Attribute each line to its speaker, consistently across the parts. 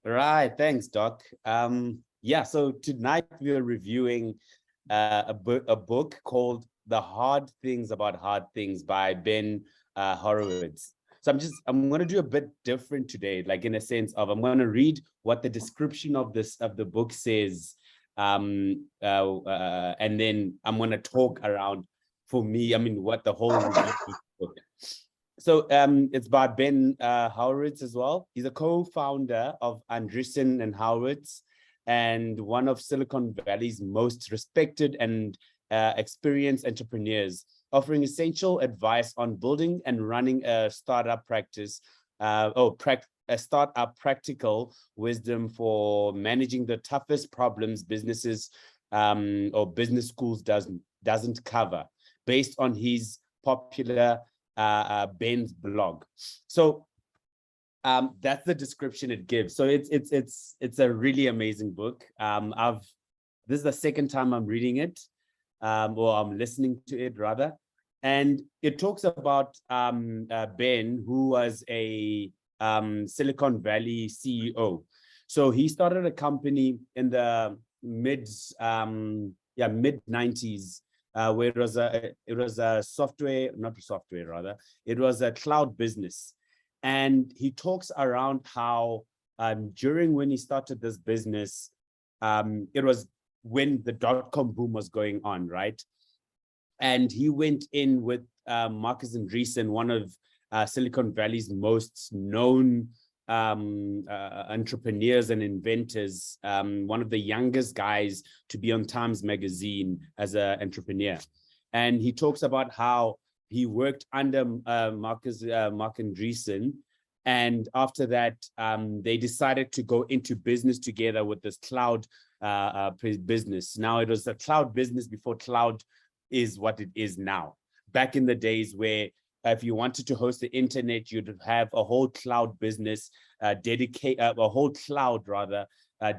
Speaker 1: Right, thanks, Doc. Yeah, so tonight we are reviewing a book called The Hard Things About Hard Things by Ben Horowitz. So I'm going to do a bit different today, like in a sense of I'm going to read what the description of the book says, and then I'm going to talk around for me. I mean, what the whole review of the book. So it's by Ben Horowitz as well. He's a co-founder of Andreessen and Horowitz, and one of Silicon Valley's most respected and experienced entrepreneurs, offering essential advice on building and running a startup a startup practical wisdom for managing the toughest problems businesses or business schools doesn't cover, based on his popular Ben's blog. So that's the description it gives. So it's a really amazing book. This is the second time I'm reading it, or I'm listening to it rather, and it talks about Ben, who was a Silicon Valley CEO. So he started a company in the mid 90s, where it was a software, not a software rather, it was a cloud business. And he talks around how during when he started this business, it was when the dot-com boom was going on, right? And he went in with Marcus Andreessen, one of Silicon Valley's most known entrepreneurs and inventors, one of the youngest guys to be on Times Magazine as an entrepreneur. And he talks about how he worked under Mark Andreessen. And after that, they decided to go into business together with this cloud business. Now, it was a cloud business before cloud is what it is now. Back in the days where if you wanted to host the internet, you'd have a whole cloud business, a whole cloud rather,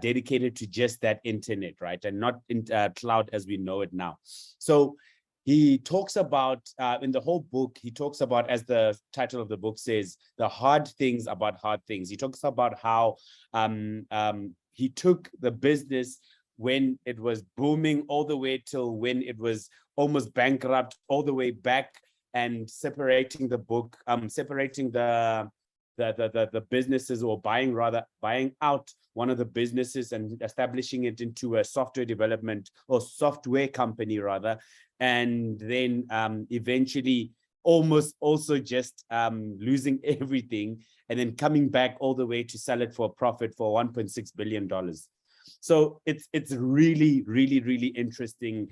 Speaker 1: dedicated to just that internet, right? And not in cloud as we know it now. So he talks about, in the whole book, he talks about, as the title of the book says, the hard things about hard things. He talks about how he took the business when it was booming all the way till when it was almost bankrupt, all the way back, and separating the book, separating the businesses, or buying out one of the businesses and establishing it into a software development or software company rather, and then eventually almost also just losing everything, and then coming back all the way to sell it for a profit for $1.6 billion. So it's really, really, really interesting.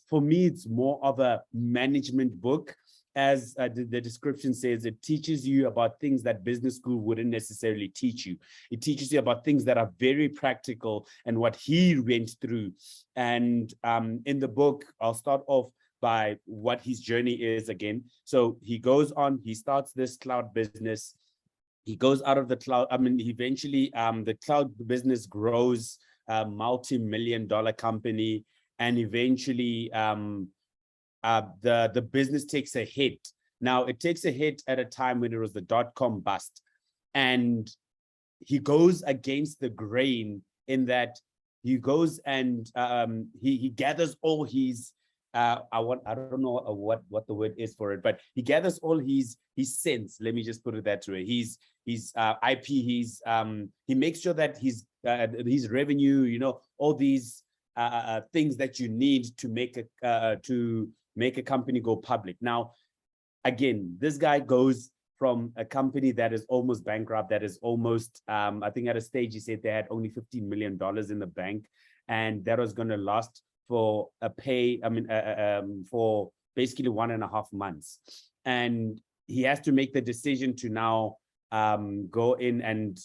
Speaker 1: For me, it's more of a management book. As the description says, it teaches you about things that business school wouldn't necessarily teach you. It teaches you about things that are very practical and what he went through. And in the book, I'll start off by what his journey is again. So he goes on, he starts this cloud business. He goes out of the cloud. I mean, eventually the cloud business grows, a multi-million-dollar company. And eventually the business takes a hit. Now, it takes a hit at a time when it was the dot-com bust. And he goes against the grain in that he goes and he gathers all his, I don't know what the word is for it, but he gathers all his sense. Let me just put it that way. His IP, he makes sure that his revenue, all these things that you need to make a company go public. Now, again, this guy goes from a company that is almost bankrupt, that is almost, I think at a stage he said they had only $15 million in the bank, and that was going to last for for basically 1.5 months. And he has to make the decision to now go in and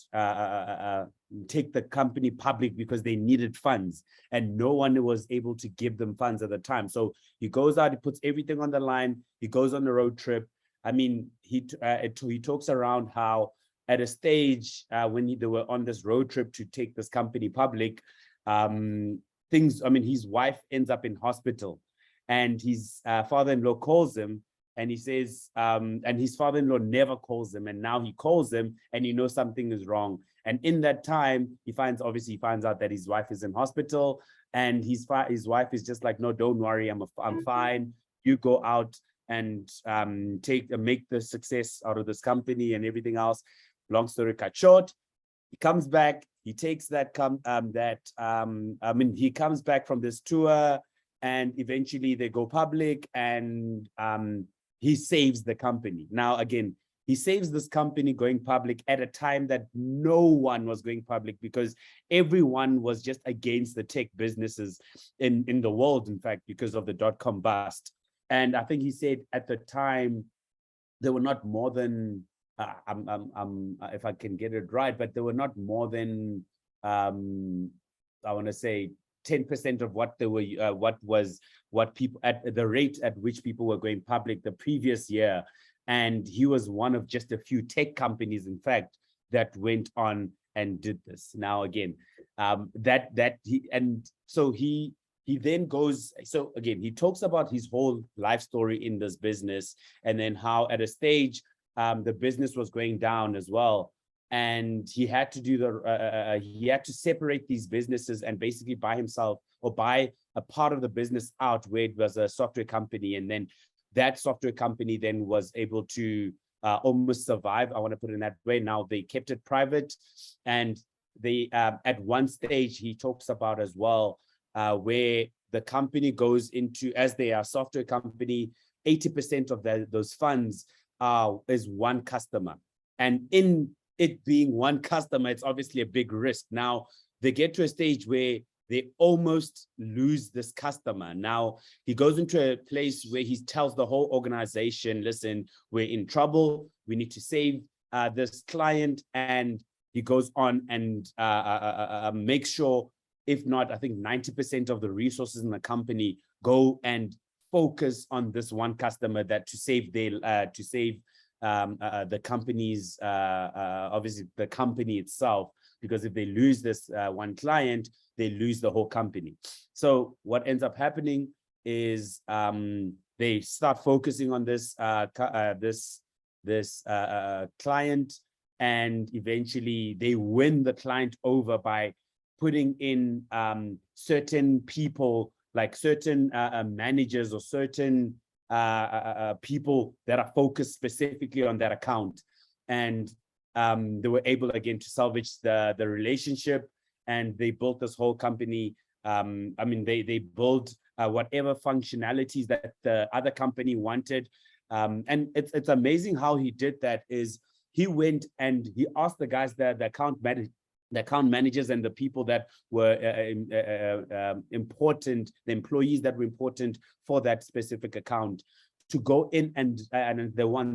Speaker 1: take the company public because they needed funds, and no one was able to give them funds at the time. So he goes out, he puts everything on the line, he goes on the road trip. I mean, he talks around how at a stage when they were on this road trip to take this company public, his wife ends up in hospital, and his father-in-law calls him and he says, and his father-in-law never calls him, and now he calls him and he knows something is wrong. And in that time, he finds out that his wife is in hospital, and his wife is just like, no, don't worry, I'm fine. You go out and make the success out of this company and everything else. Long story cut short, he comes back. He takes he comes back from this tour, and eventually they go public, and he saves the company. Now, again, he saves this company going public at a time that no one was going public, because everyone was just against the tech businesses in the world, in fact, because of the dot-com bust. And I think he said at the time, there were not more than, if I can get it right, but there were not more than, I want to say 10% of what they were, what people, at the rate at which people were going public the previous year. And he was one of just a few tech companies, in fact, that went on and did this. Now, again, he then goes, so again, he talks about his whole life story in this business, and then how at a stage, the business was going down as well. And he had to do he had to separate these businesses and basically buy himself, or buy a part of the business out where it was a software company. And then that software company then was able to almost survive. I want to put it in that way. Now they kept it private. And they, at one stage, he talks about as well, where the company goes into, as they are a software company, 80% of those funds is one customer. And in it being one customer, it's obviously a big risk. Now they get to a stage where they almost lose this customer. Now he goes into a place where he tells the whole organization, listen, we're in trouble. We need to save this client. And he goes on and makes sure, if not, I think 90% of the resources in the company go and focus on this one customer, that to save the company's, obviously the company itself, because if they lose this one client, they lose the whole company. So what ends up happening is they start focusing on this client, and eventually they win the client over by putting in certain people, like certain managers or certain people that are focused specifically on that account. And they were able again to salvage the relationship, and they built this whole company. They built whatever functionalities that the other company wanted. And it's amazing how he did that. Is he went and he asked the guys, the account managers and the people that were important, the employees that were important for that specific account, to go in and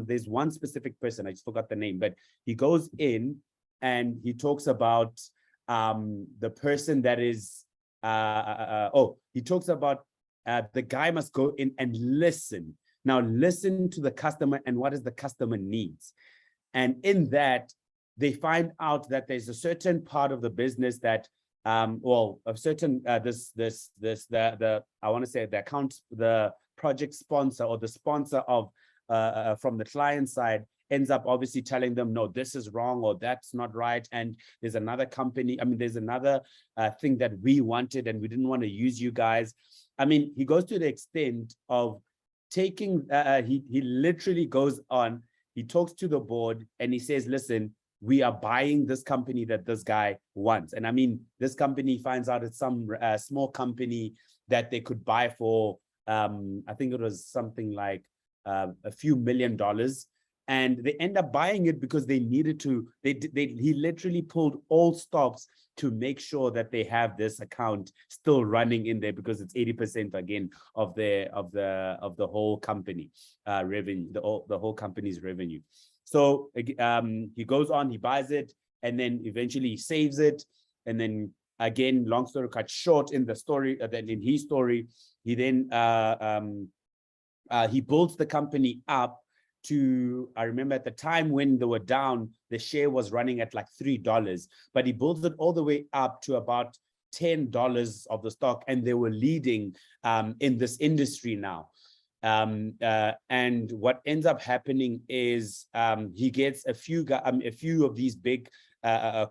Speaker 1: there's one specific person, I just forgot the name, but he goes in and he talks about the person that is, he talks about the guy must go in and listen. Now listen to the customer and what is the customer needs. And in that, they find out that there's a certain part of the business that, I want to say the account, the project sponsor or the sponsor of from the client side ends up obviously telling them, no, this is wrong or that's not right. And there's another company, there's another thing that we wanted and we didn't want to use you guys. He goes to the extent of taking, he literally goes on, he talks to the board and he says, listen, we are buying this company that this guy wants. And this company finds out it's some small company that they could buy for, I think it was something like a few $1 million. And they end up buying it because they needed to, he literally pulled all stops to make sure that they have this account still running in there, because it's 80% again of the whole company revenue, the whole company's revenue. So he goes on, he buys it, and then eventually he saves it. And then again, long story cut short, in the story, then in his story, he then he builds the company up to, I remember at the time when they were down, the share was running at like $3, but he builds it all the way up to about $10 of the stock, and they were leading in this industry now. And what ends up happening is he gets a few of these big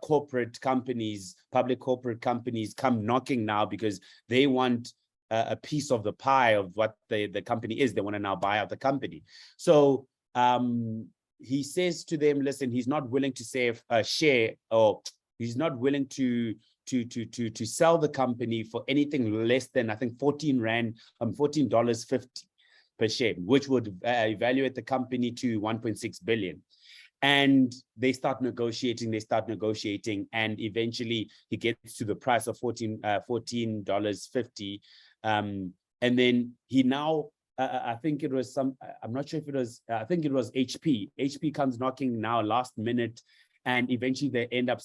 Speaker 1: corporate companies, public corporate companies, come knocking now because they want a piece of the pie of what the company is. They want to now buy out the company. So he says to them, listen, he's not willing to save a share, or he's not willing to sell the company for anything less than, I think, $14.50 per share, which would evaluate the company to 1.6 billion. And they start negotiating, and eventually he gets to the price of $14.50. And then he now, I think it was I'm not sure if it was, I think it was HP. HP comes knocking now last minute, and eventually they end up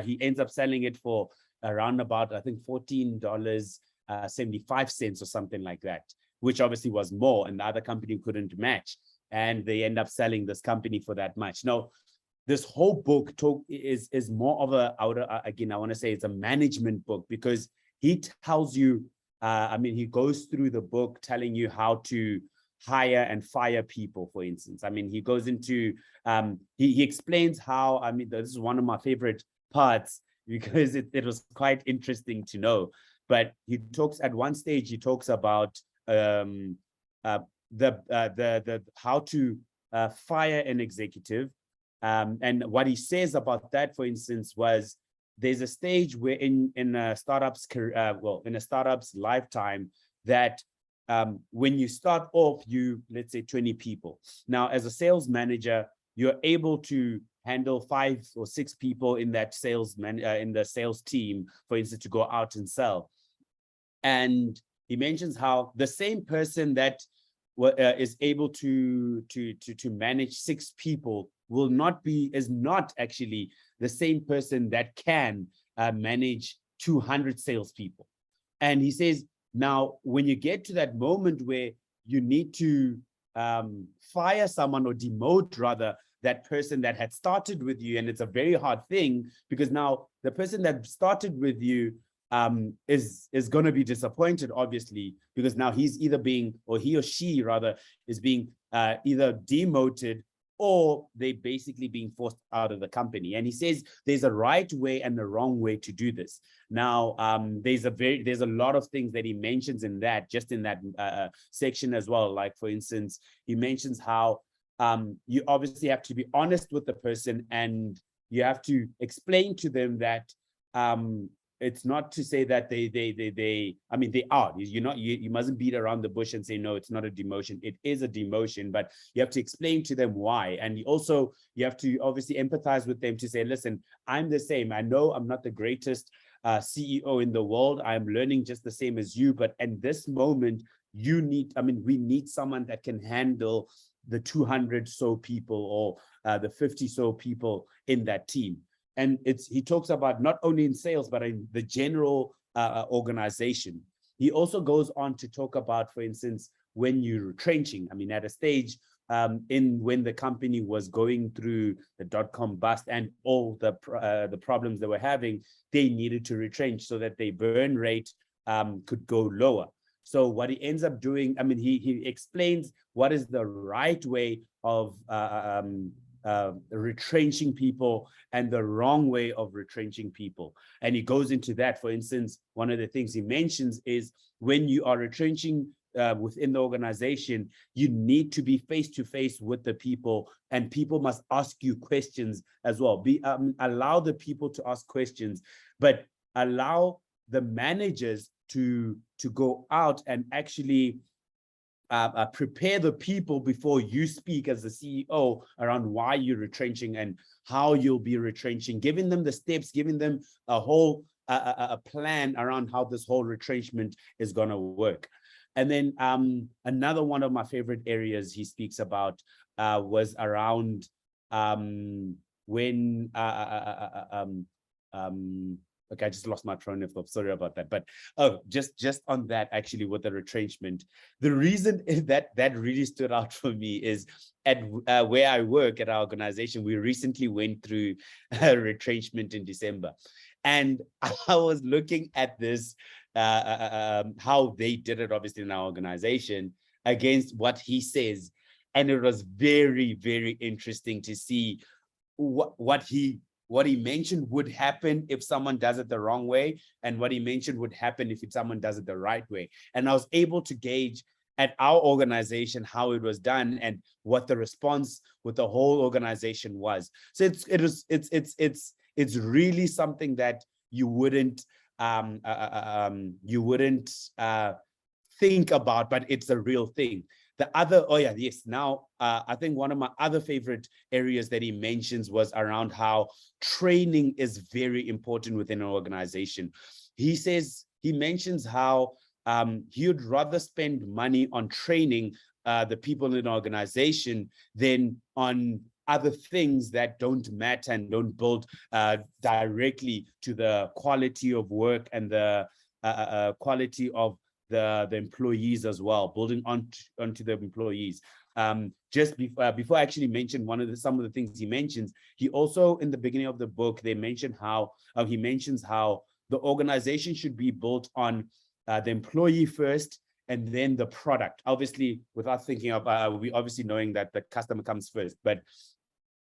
Speaker 1: he ends up selling it for around about, I think, $14.75 or something like that, which obviously was more, and the other company couldn't match. And they end up selling this company for that much. Now, this whole book is more of again, I want to say it's a management book, because he tells you, he goes through the book telling you how to hire and fire people, for instance. He goes into, he explains how, this is one of my favorite parts, because it was quite interesting to know. But he talks, at one stage, he talks about how to fire an executive. And what he says about that, for instance, was there's a stage where in a startup's career, in a startup's lifetime, that when you start off, let's say 20 people. Now, as a sales manager, you're able to handle 5 or 6 people in that in the sales team, for instance, to go out and sell. And he mentions how the same person that is able to manage 6 people is not actually the same person that can manage 200 salespeople. And he says, now, when you get to that moment where you need to fire someone, or demote rather, that person that had started with you, and it's a very hard thing, because now the person that started with you is going to be disappointed, obviously, because now he's either being, or he or she rather, is being either demoted, or they basically being forced out of the company. And he says there's a right way and a wrong way to do this. Now, there's a lot of things that he mentions in that, just in that section as well. Like, for instance, he mentions how you obviously have to be honest with the person, and you have to explain to them that it's not to say that they are. You mustn't beat around the bush and say, no, it's not a demotion. It is a demotion, but you have to explain to them why. And you have to obviously empathize with them to say, listen, I'm the same. I know I'm not the greatest CEO in the world. I'm learning just the same as you, but at this moment, we need someone that can handle the 200 so people, or the 50 so people in that team. And he talks about not only in sales, but in the general organization. He also goes on to talk about, for instance, when you're retrenching. At a stage when the company was going through the dot-com bust and all the problems they were having, they needed to retrench so that their burn rate could go lower. So what he ends up doing, he explains what is the right way of retrenching people and the wrong way of retrenching people. And he goes into that. For instance, one of the things he mentions is when you are retrenching within the organization, you need to be face to face with the people, and people must ask you questions as well. Allow the people to ask questions, but allow the managers to go out and actually prepare the people before you speak as the CEO around why you're retrenching and how you'll be retrenching, giving them the steps, giving them a whole a plan around how this whole retrenchment is going to work. And then another one of my favorite areas he speaks about was around when okay, I just lost my train of thought. Sorry about that. But just on that, actually, with the retrenchment, the reason that really stood out for me is at where I work at our organization, we recently went through retrenchment in December. And I was looking at this, how they did it, obviously, in our organization. against what he says. And it was very, very interesting to see what he mentioned would happen if someone does it the wrong way, and what he mentioned would happen if someone does it the right way. And I was able to gauge at our organization how it was done and what the response with the whole organization was. So it's really something that you wouldn't think about, but it's a real thing. The other, now I think one of my other favorite areas that he mentions was around how training is very important within an organization. He mentions how he would rather spend money on training the people in an organization than on other things that don't matter and don't build directly to the quality of work and the quality of the employees as well, building onto the employees. Just before I actually mention some of the things he mentions, he also, in the beginning of the book, he mentions how the organization should be built on the employee first and then the product. Obviously, without thinking of, we obviously knowing that the customer comes first, but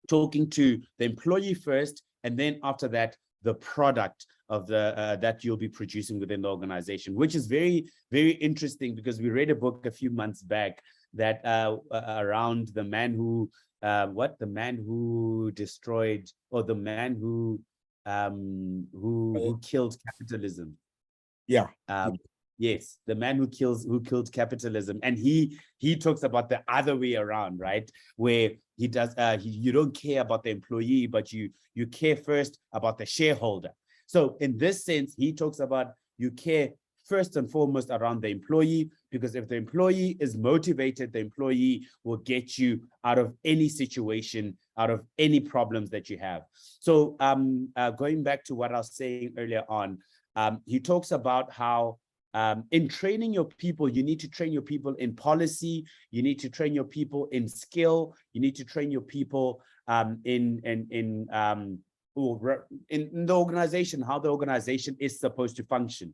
Speaker 1: talking to the employee first, and then after that, the product of the that you'll be producing within the organization, which is very, very interesting, because we read a book a few months back that around the man who destroyed, or the man who killed capitalism.
Speaker 2: Yeah.
Speaker 1: Yes, the man who killed capitalism, and he talks about the other way around, right? Where he does you don't care about the employee, but you care first about the shareholder. So in this sense, he talks about you care first and foremost around the employee, because if the employee is motivated, the employee will get you out of any situation, out of any problems that you have. So going back to what I was saying earlier on, he talks about how in training your people, you need to train your people in policy, you need to train your people in skill, you need to train your people in the organization, how the organization is supposed to function.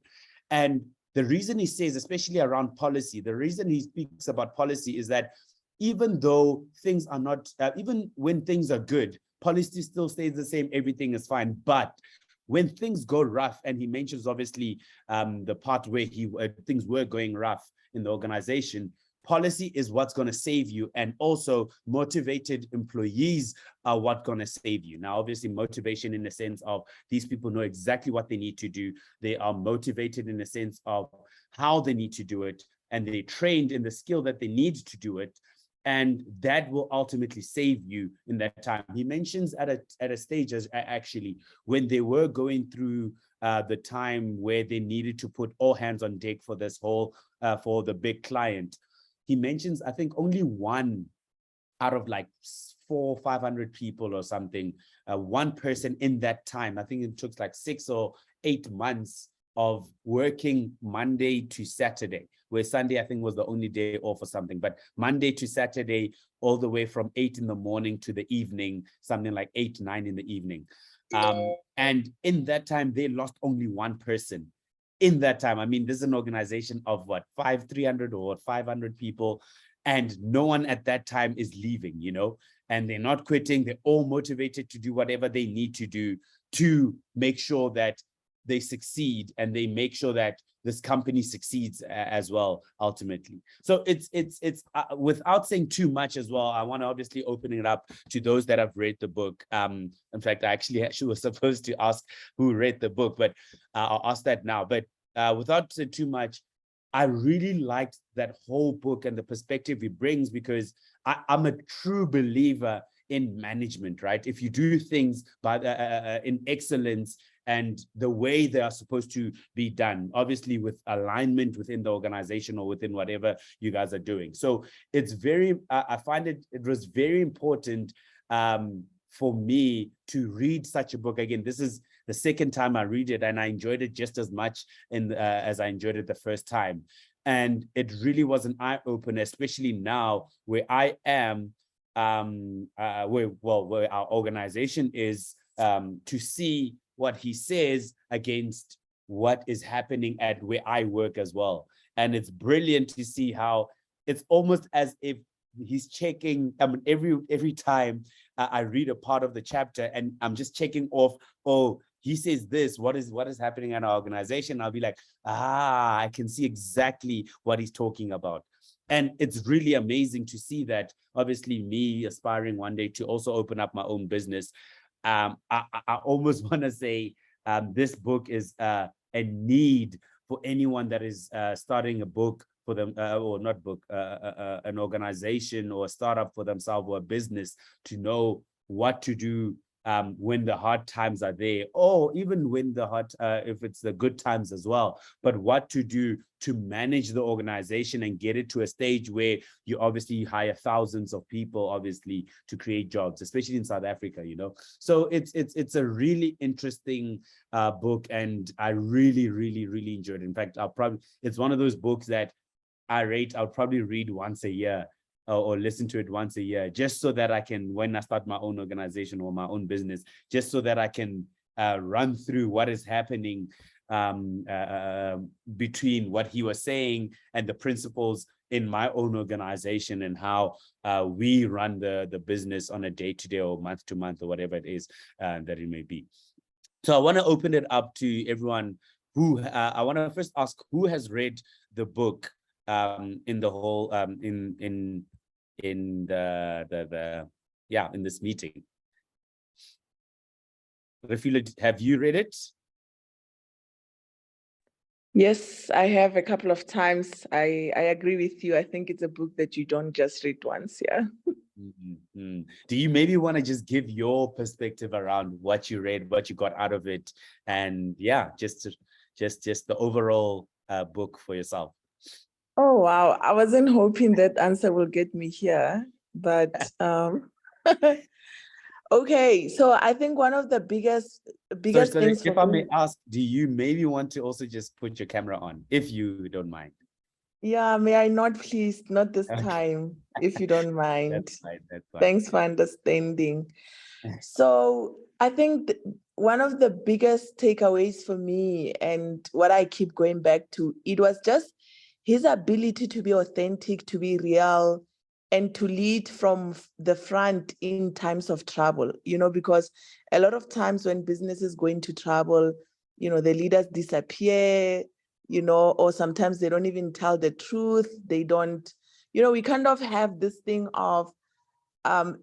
Speaker 1: And the reason he says, especially around policy, the reason he speaks about policy is that even though things are not, even when things are good, policy still stays the same, everything is fine. But when things go rough, and he mentions obviously the part where things were going rough in the organization, policy is what's going to save you, and also motivated employees are what's going to save you. Now, obviously, motivation in the sense of these people know exactly what they need to do. They are motivated in the sense of how they need to do it, and they're trained in the skill that they need to do it. And that will ultimately save you in that time. He mentions at a stage, actually, when they were going through the time where they needed to put all hands on deck for this whole, for the big client. He mentions, I think, only one out of like 400 or 500 people or something, one person in that time. I think it took like 6 or 8 months of working Monday to Saturday, where Sunday, I think, was the only day off or something, but Monday to Saturday, all the way from 8 in the morning to the evening, something like 8, 9 in the evening. And in that time, they lost only one person. In that time, I mean, this is an organization of what, 300 or 500 people, and no one at that time is leaving, you know, and they're not quitting. They're all motivated to do whatever they need to do to make sure that they succeed, and they make sure that this company succeeds as well, ultimately. So it's without saying too much as well, I want to obviously open it up to those that have read the book. In fact, I actually was supposed to ask who read the book, but I'll ask that now. But without saying too much, I really liked that whole book and the perspective it brings, because I'm a true believer in management, right? If you do things in excellence and the way they are supposed to be done, obviously with alignment within the organization or within whatever you guys are doing. So it's very, I find it was very important for me to read such a book again. This is the second time I read it, and I enjoyed it just as much as I enjoyed it the first time. And it really was an eye-opener, especially now where I am, where our organization is, to see what he says against what is happening at where I work as well. And it's brilliant to see how it's almost as if he's checking. I mean, every time I read a part of the chapter, and I'm just checking off, oh, he says this, what is happening in our organization? I'll be like, I can see exactly what he's talking about. And it's really amazing to see that. Obviously, me aspiring one day to also open up my own business, I almost want to say this book is a need for anyone that is starting a book for them, or not book, an organization or a startup for themselves, or a business, to know what to do when the hard times are there, or even when the if it's the good times as well, but what to do to manage the organization and get it to a stage where you obviously hire thousands of people, obviously, to create jobs, especially in South Africa, So it's a really interesting book, and I really, really, really enjoyed it. In fact, it's one of those books that I'll probably read once a year, or listen to it once a year, just so that I can, when I start my own organization or my own business, just so that I can run through what is happening between what he was saying and the principles in my own organization, and how we run the business on a day-to-day or month-to-month or whatever it is that it may be. So I want to open it up to everyone who, I want to first ask, who has read the book in the whole, in this meeting. Refila, have you read it?
Speaker 2: Yes, I have a couple of times. I agree with you. I think it's a book that you don't just read once, yeah.
Speaker 1: Mm-hmm. Do you maybe want to just give your perspective around what you read, what you got out of it, and just the overall book for yourself?
Speaker 2: Oh, wow. I wasn't hoping that answer will get me here, but okay. So I think one of the biggest things
Speaker 1: if I may ask, do you maybe want to also just put your camera on, if you don't mind?
Speaker 2: Yeah, may I not, please? Not this time, if you don't mind.
Speaker 1: That's fine.
Speaker 2: Thanks for understanding. So I think one of the biggest takeaways for me, and what I keep going back to, it was just his ability to be authentic, to be real, and to lead from the front in times of trouble, because a lot of times when businesses go into trouble, the leaders disappear, or sometimes they don't even tell the truth. They don't, we kind of have this thing of,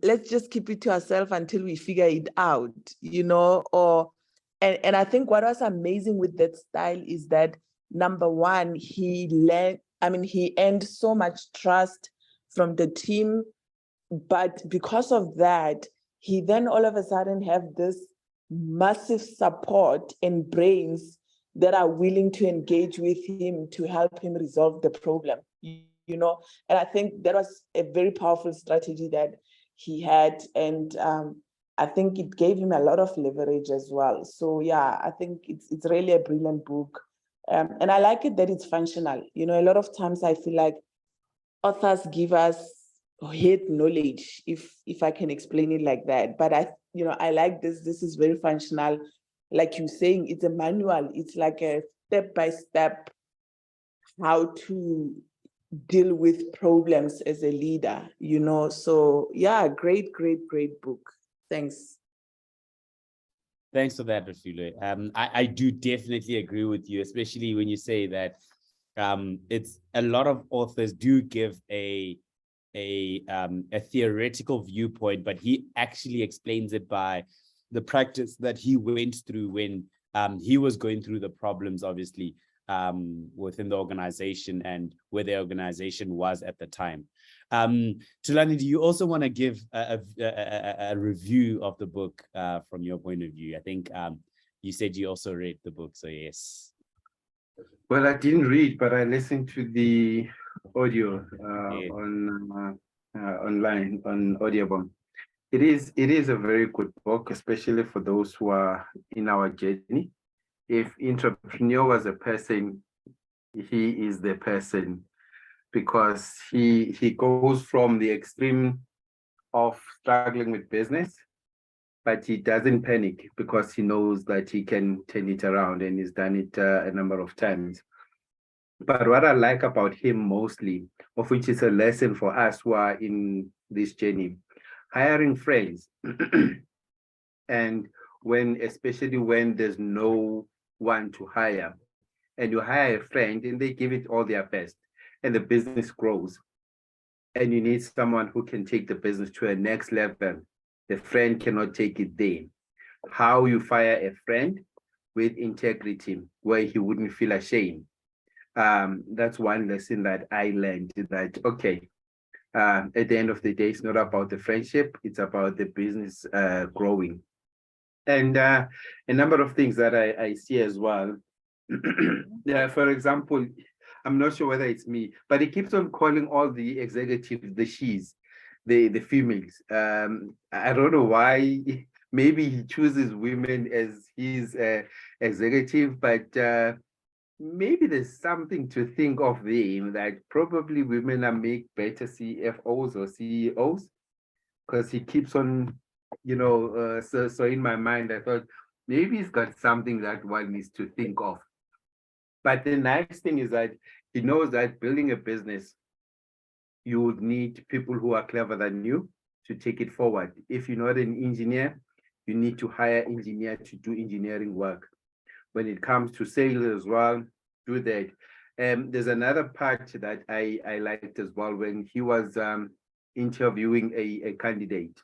Speaker 2: let's just keep it to ourselves until we figure it out, and I think what was amazing with that style is that, number one, he earned so much trust from the team, but because of that, he then all of a sudden have this massive support and brains that are willing to engage with him to help him resolve the problem, and I think that was a very powerful strategy that he had, and I think it gave him a lot of leverage as well. So yeah, I think it's really a brilliant book, and I like it that it's functional. A lot of times I feel like authors give us head knowledge, if I can explain it like that. But I like this. This is very functional. Like you're saying, it's a manual. It's like a step-by-step how to deal with problems as a leader, So yeah, great book. Thanks.
Speaker 1: Thanks for that, Refila. I do definitely agree with you, especially when you say that it's a lot of authors do give a theoretical viewpoint, but he actually explains it by the practice that he went through when he was going through the problems, obviously, within the organization and where the organization was at the time. Tulani, do you also want to give a review of the book from your point of view? I think you said you also read the book, so yes.
Speaker 3: Well, I didn't read, but I listened to the audio online on Audible. It is a very good book, especially for those who are in our journey. If entrepreneur was a person, he is the person, because he goes from the extreme of struggling with business, but he doesn't panic because he knows that he can turn it around, and he's done it a number of times. But what I like about him mostly, of which is a lesson for us who are in this journey, hiring friends. And especially when there's no one to hire, and you hire a friend and they give it all their best, and the business grows, and you need someone who can take the business to a next level. The friend cannot take it there. How you fire a friend with integrity, where he wouldn't feel ashamed. That's one lesson that I learned, that, okay, at the end of the day, it's not about the friendship, it's about the business growing. And a number of things that I see as well. Yeah, for example, I'm not sure whether it's me, but he keeps on calling all the executives the she's, the females. I don't know why. Maybe he chooses women as his executive, but maybe there's something to think of there, that probably women are make better CFOs or CEOs, because he keeps on, so in my mind, I thought maybe he's got something that one needs to think of. But the nice thing is that he knows that building a business, you would need people who are clever than you to take it forward. If you're not an engineer, you need to hire engineer to do engineering work. When it comes to sales as well, do that. There's another part that I liked as well, when he was interviewing a candidate,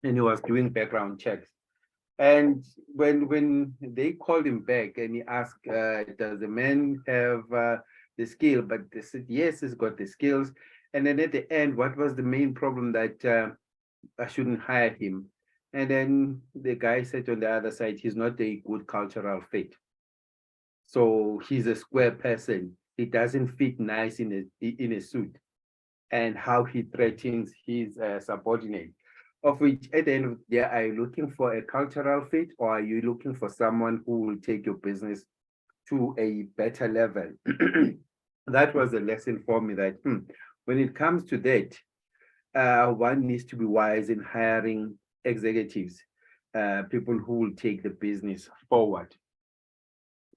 Speaker 3: and he was doing background checks. And when they called him back and he asked, does the man have the skill? But they said, yes, he's got the skills. And then at the end, what was the main problem that I shouldn't hire him? And then the guy said on the other side, he's not a good cultural fit. So he's a square person. He doesn't fit nice in a suit. And how he threatens his subordinate. Of which, at the end of the day, are you looking for a cultural fit, or are you looking for someone who will take your business to a better level? That was a lesson for me, that when it comes to that, one needs to be wise in hiring executives, people who will take the business forward.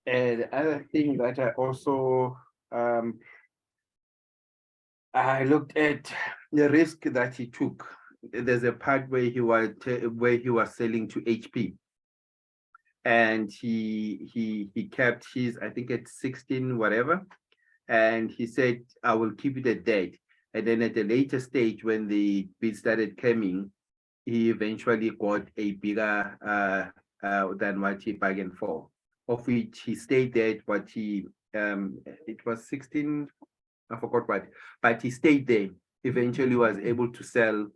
Speaker 3: And the other thing that I also I looked at the risk that he took. There's a part where he was selling to HP, and he kept his, I think, at 16 whatever, and he said, I will keep it at that. And then at a later stage, when the bid started coming, he eventually got a bigger than what he bargained for, of which he stayed there. What he it was 16, I forgot what, but he stayed there. Eventually was able to sell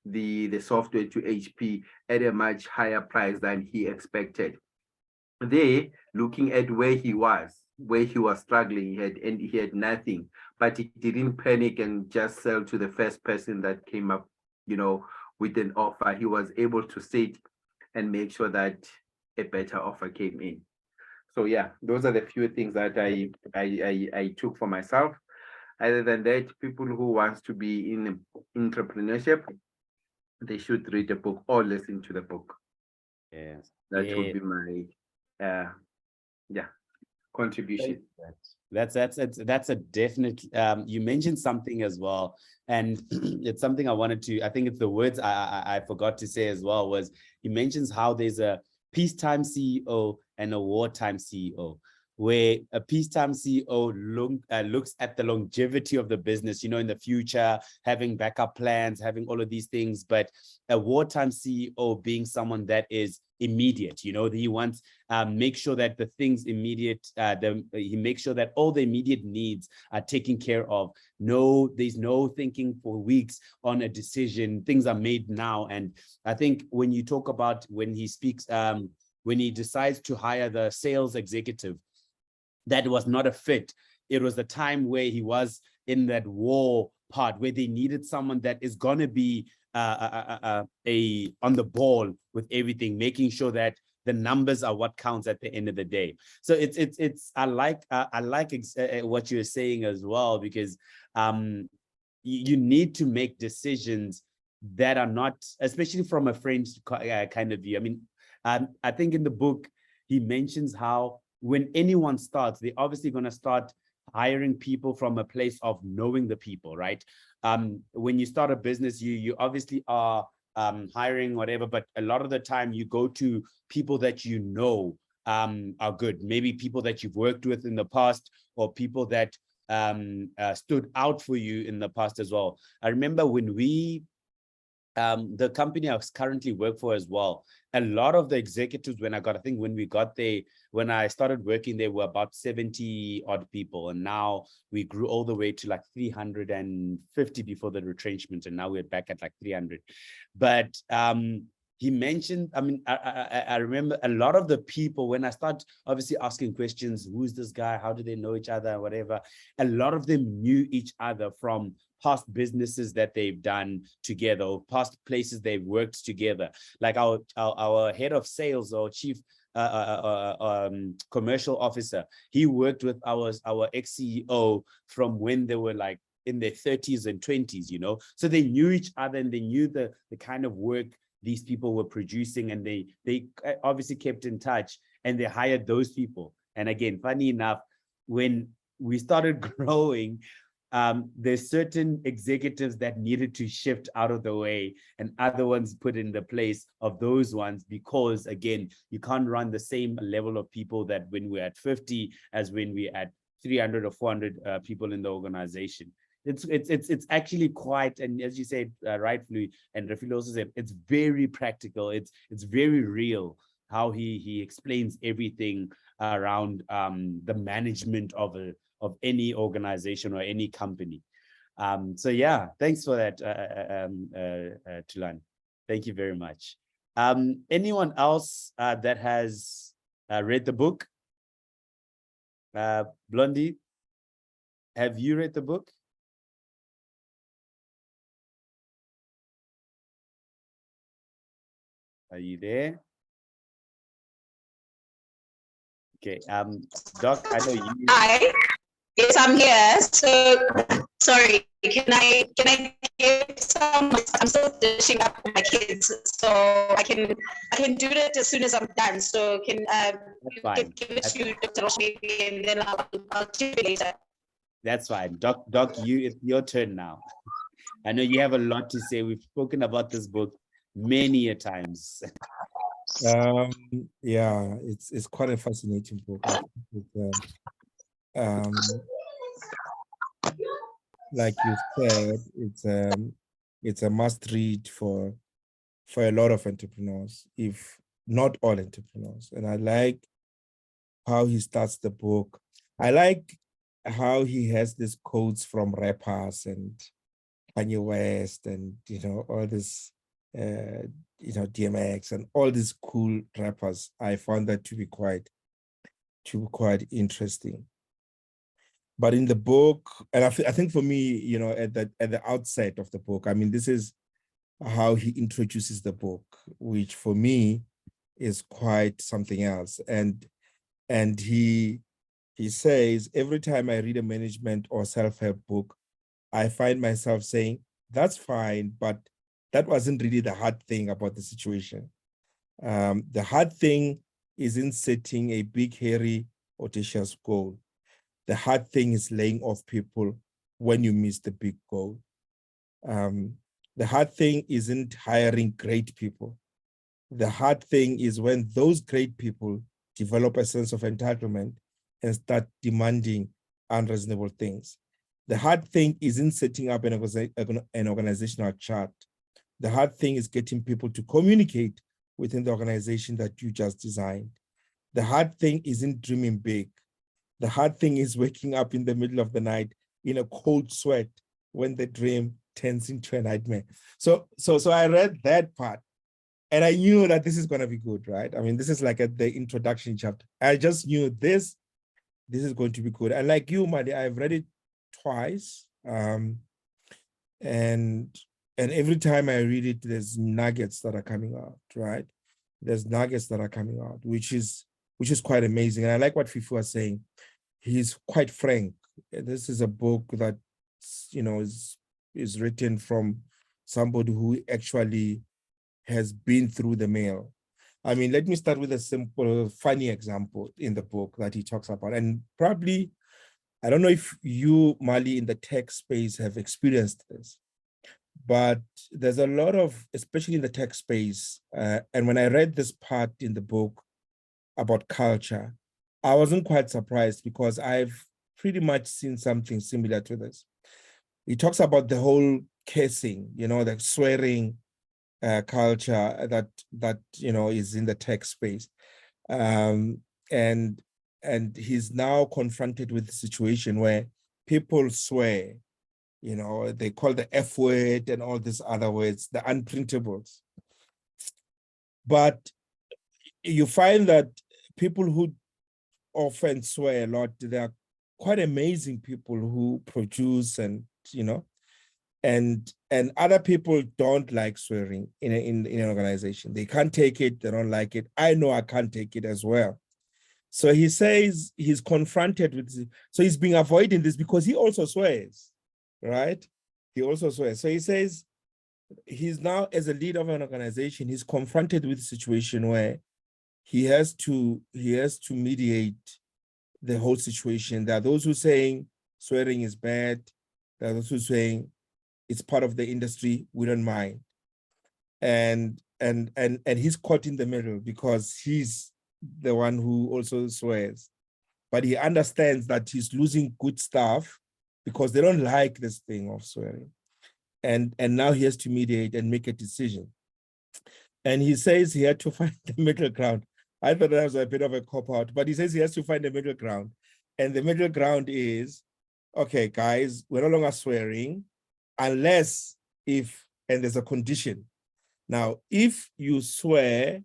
Speaker 3: the software to HP at a much higher price than he expected. There, looking at where he was struggling, he had nothing, but he didn't panic and just sell to the first person that came up, with an offer. He was able to sit and make sure that a better offer came in. So yeah, those are the few things that I took for myself. Other than that, people who wants to be in entrepreneurship, they should read the book or listen to the book.
Speaker 1: Yes.
Speaker 3: That would be my contribution.
Speaker 1: That's a definite. You mentioned something as well, and it's something I wanted to. I think it's the words I forgot to say as well. Was he mentions how there's a peacetime CEO and a wartime CEO, where a peacetime CEO looks at the longevity of the business, in the future, having backup plans, having all of these things. But a wartime CEO being someone that is immediate, he wants make sure that the things immediate, he makes sure that all the immediate needs are taken care of. There's no thinking for weeks on a decision. Things are made now. And I think when you talk about when he speaks, when he decides to hire the sales executive, that was not a fit. It was the time where he was in that war part where they needed someone that is going to be on the ball with everything, making sure that the numbers are what counts at the end of the day. So it's I like what you're saying as well, because you need to make decisions that are not, especially from a friend's kind of view. I mean, I think in the book he mentions how when anyone starts, they're obviously going to start hiring people from a place of knowing the people, right? When you start a business, you obviously are hiring whatever, but a lot of the time you go to people that you know are good. Maybe people that you've worked with in the past, or people that stood out for you in the past as well. I remember when we the company I currently work for as well, a lot of the executives, when we got there, when I started working, there were about 70 odd people. And now we grew all the way to like 350 before the retrenchment. And now we're back at like 300. But he mentioned, I remember a lot of the people, when I start obviously asking questions, who's this guy? How do they know each other? Whatever. A lot of them knew each other from past businesses that they've done together, or past places they've worked together. Like our head of sales, or chief commercial officer, he worked with our ex-CEO from when they were like in their 30s and 20s, you know. So they knew each other, and they knew the kind of work these people were producing, and they obviously kept in touch, and they hired those people. And again, funny enough, when we started growing, there's certain executives that needed to shift out of the way, and other ones put in the place of those ones, because again, you can't run the same level of people that when we're at 50 as when we're at 300 or 400 people in the organization. It's actually quite, and as you said rightfully, and Rafil also said, it's very practical. It's very real how he explains everything around the management of any organization or any company. So yeah, thanks for that, Tulan. Thank you very much. Anyone else that has read the book? Blondie, have you read the book? Are you there? Okay, Doc, I know you.
Speaker 4: Hi. Yes, I'm here. So sorry, can I give some? I'm still dishing up with my kids, so I can do it as soon as I'm done. So can give it to Dr. Rosh maybe, and then I'll do it later.
Speaker 1: That's fine. Doc, it's your turn now. I know you have a lot to say. We've spoken about this book many a times.
Speaker 5: Yeah, it's quite a fascinating book. Like you said, it's a must read for a lot of entrepreneurs, if not all entrepreneurs. And I like how he starts the book. I like how he has these quotes from rappers and Kanye West, and all this DMX and all these cool rappers. I found that to be quite interesting. But in the book, and I think for me, at the outset of the book, I mean, this is how he introduces the book, which for me is quite something else. And he says, every time I read a management or self-help book, I find myself saying, that's fine, but that wasn't really the hard thing about the situation. The hard thing isn't setting a big, hairy, audacious goal. The hard thing is laying off people when you miss the big goal. The hard thing isn't hiring great people. The hard thing is when those great people develop a sense of entitlement and start demanding unreasonable things. The hard thing isn't setting up an organizational chart. The hard thing is getting people to communicate within the organization that you just designed. The hard thing isn't dreaming big. The hard thing is waking up in the middle of the night in a cold sweat when the dream turns into a nightmare. So I read that part, and I knew that this is going to be good, right? I mean, this is like the introduction chapter. I just knew this is going to be good. And like you, Madi, I've read it twice. And every time I read it, there's nuggets that are coming out, right? There's nuggets that are coming out, which is quite amazing. And I like what Fifu was saying. He's quite frank. This is a book that, is written from somebody who actually has been through the mill. I mean, let me start with a simple, funny example in the book that he talks about. And probably I don't know if you, Mali, in the tech space have experienced this, but there's a lot of, especially in the tech space, and when I read this part in the book about culture, I wasn't quite surprised because I've pretty much seen something similar to this. He talks about the whole cursing, the swearing culture that is in the tech space, and he's now confronted with the situation where people swear. They call the F word and all these other words, the unprintables. But you find that people who often swear a lot, they are quite amazing people who produce and other people don't like swearing in an organization. They can't take it, they don't like it. I know I can't take it as well. So he says he's confronted with this. So he's been avoiding this because he also swears, right? He also swears. So he says he's now, as a leader of an organization, he's confronted with a situation where he has to mediate the whole situation. There are those who are saying swearing is bad. There are those who are saying it's part of the industry, we don't mind. And he's caught in the middle because he's the one who also swears. But he understands that he's losing good stuff because they don't like this thing of swearing. And now he has to mediate and make a decision. And he says he had to find the middle ground. I thought that was a bit of a cop-out, but he says he has to find the middle ground. And the middle ground is, okay, guys, we're no longer swearing unless and there's a condition. Now, if you swear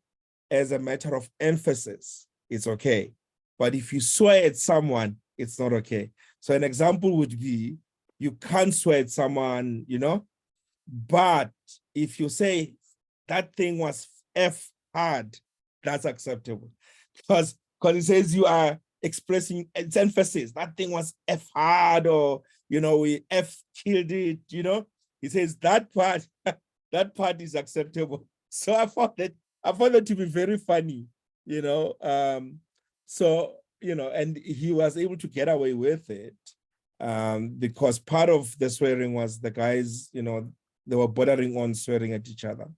Speaker 5: as a matter of emphasis, it's okay. But if you swear at someone, it's not okay. So an example would be, you can't swear at someone, but if you say that thing was F hard, that's acceptable. Because it says you are expressing its emphasis. That thing was F hard, or, we F killed it, He says that part is acceptable. So I found that to be very funny, So, and he was able to get away with it because part of the swearing was the guys, they were bordering on swearing at each other.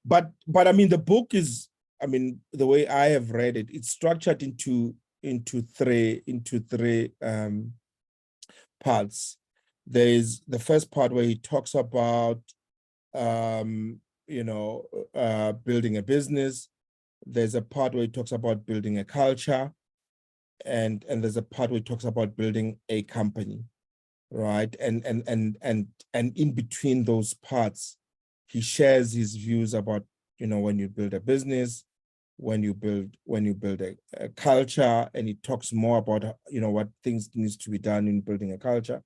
Speaker 5: But I mean, the book is, the way I have read it, it's structured into three parts. There is the first part where he talks about building a business. There's a part where he talks about building a culture, and there's a part where he talks about building a company, right? And in between those parts, he shares his views about when you build a business, when you build a culture, and he talks more about what things needs to be done in building a culture,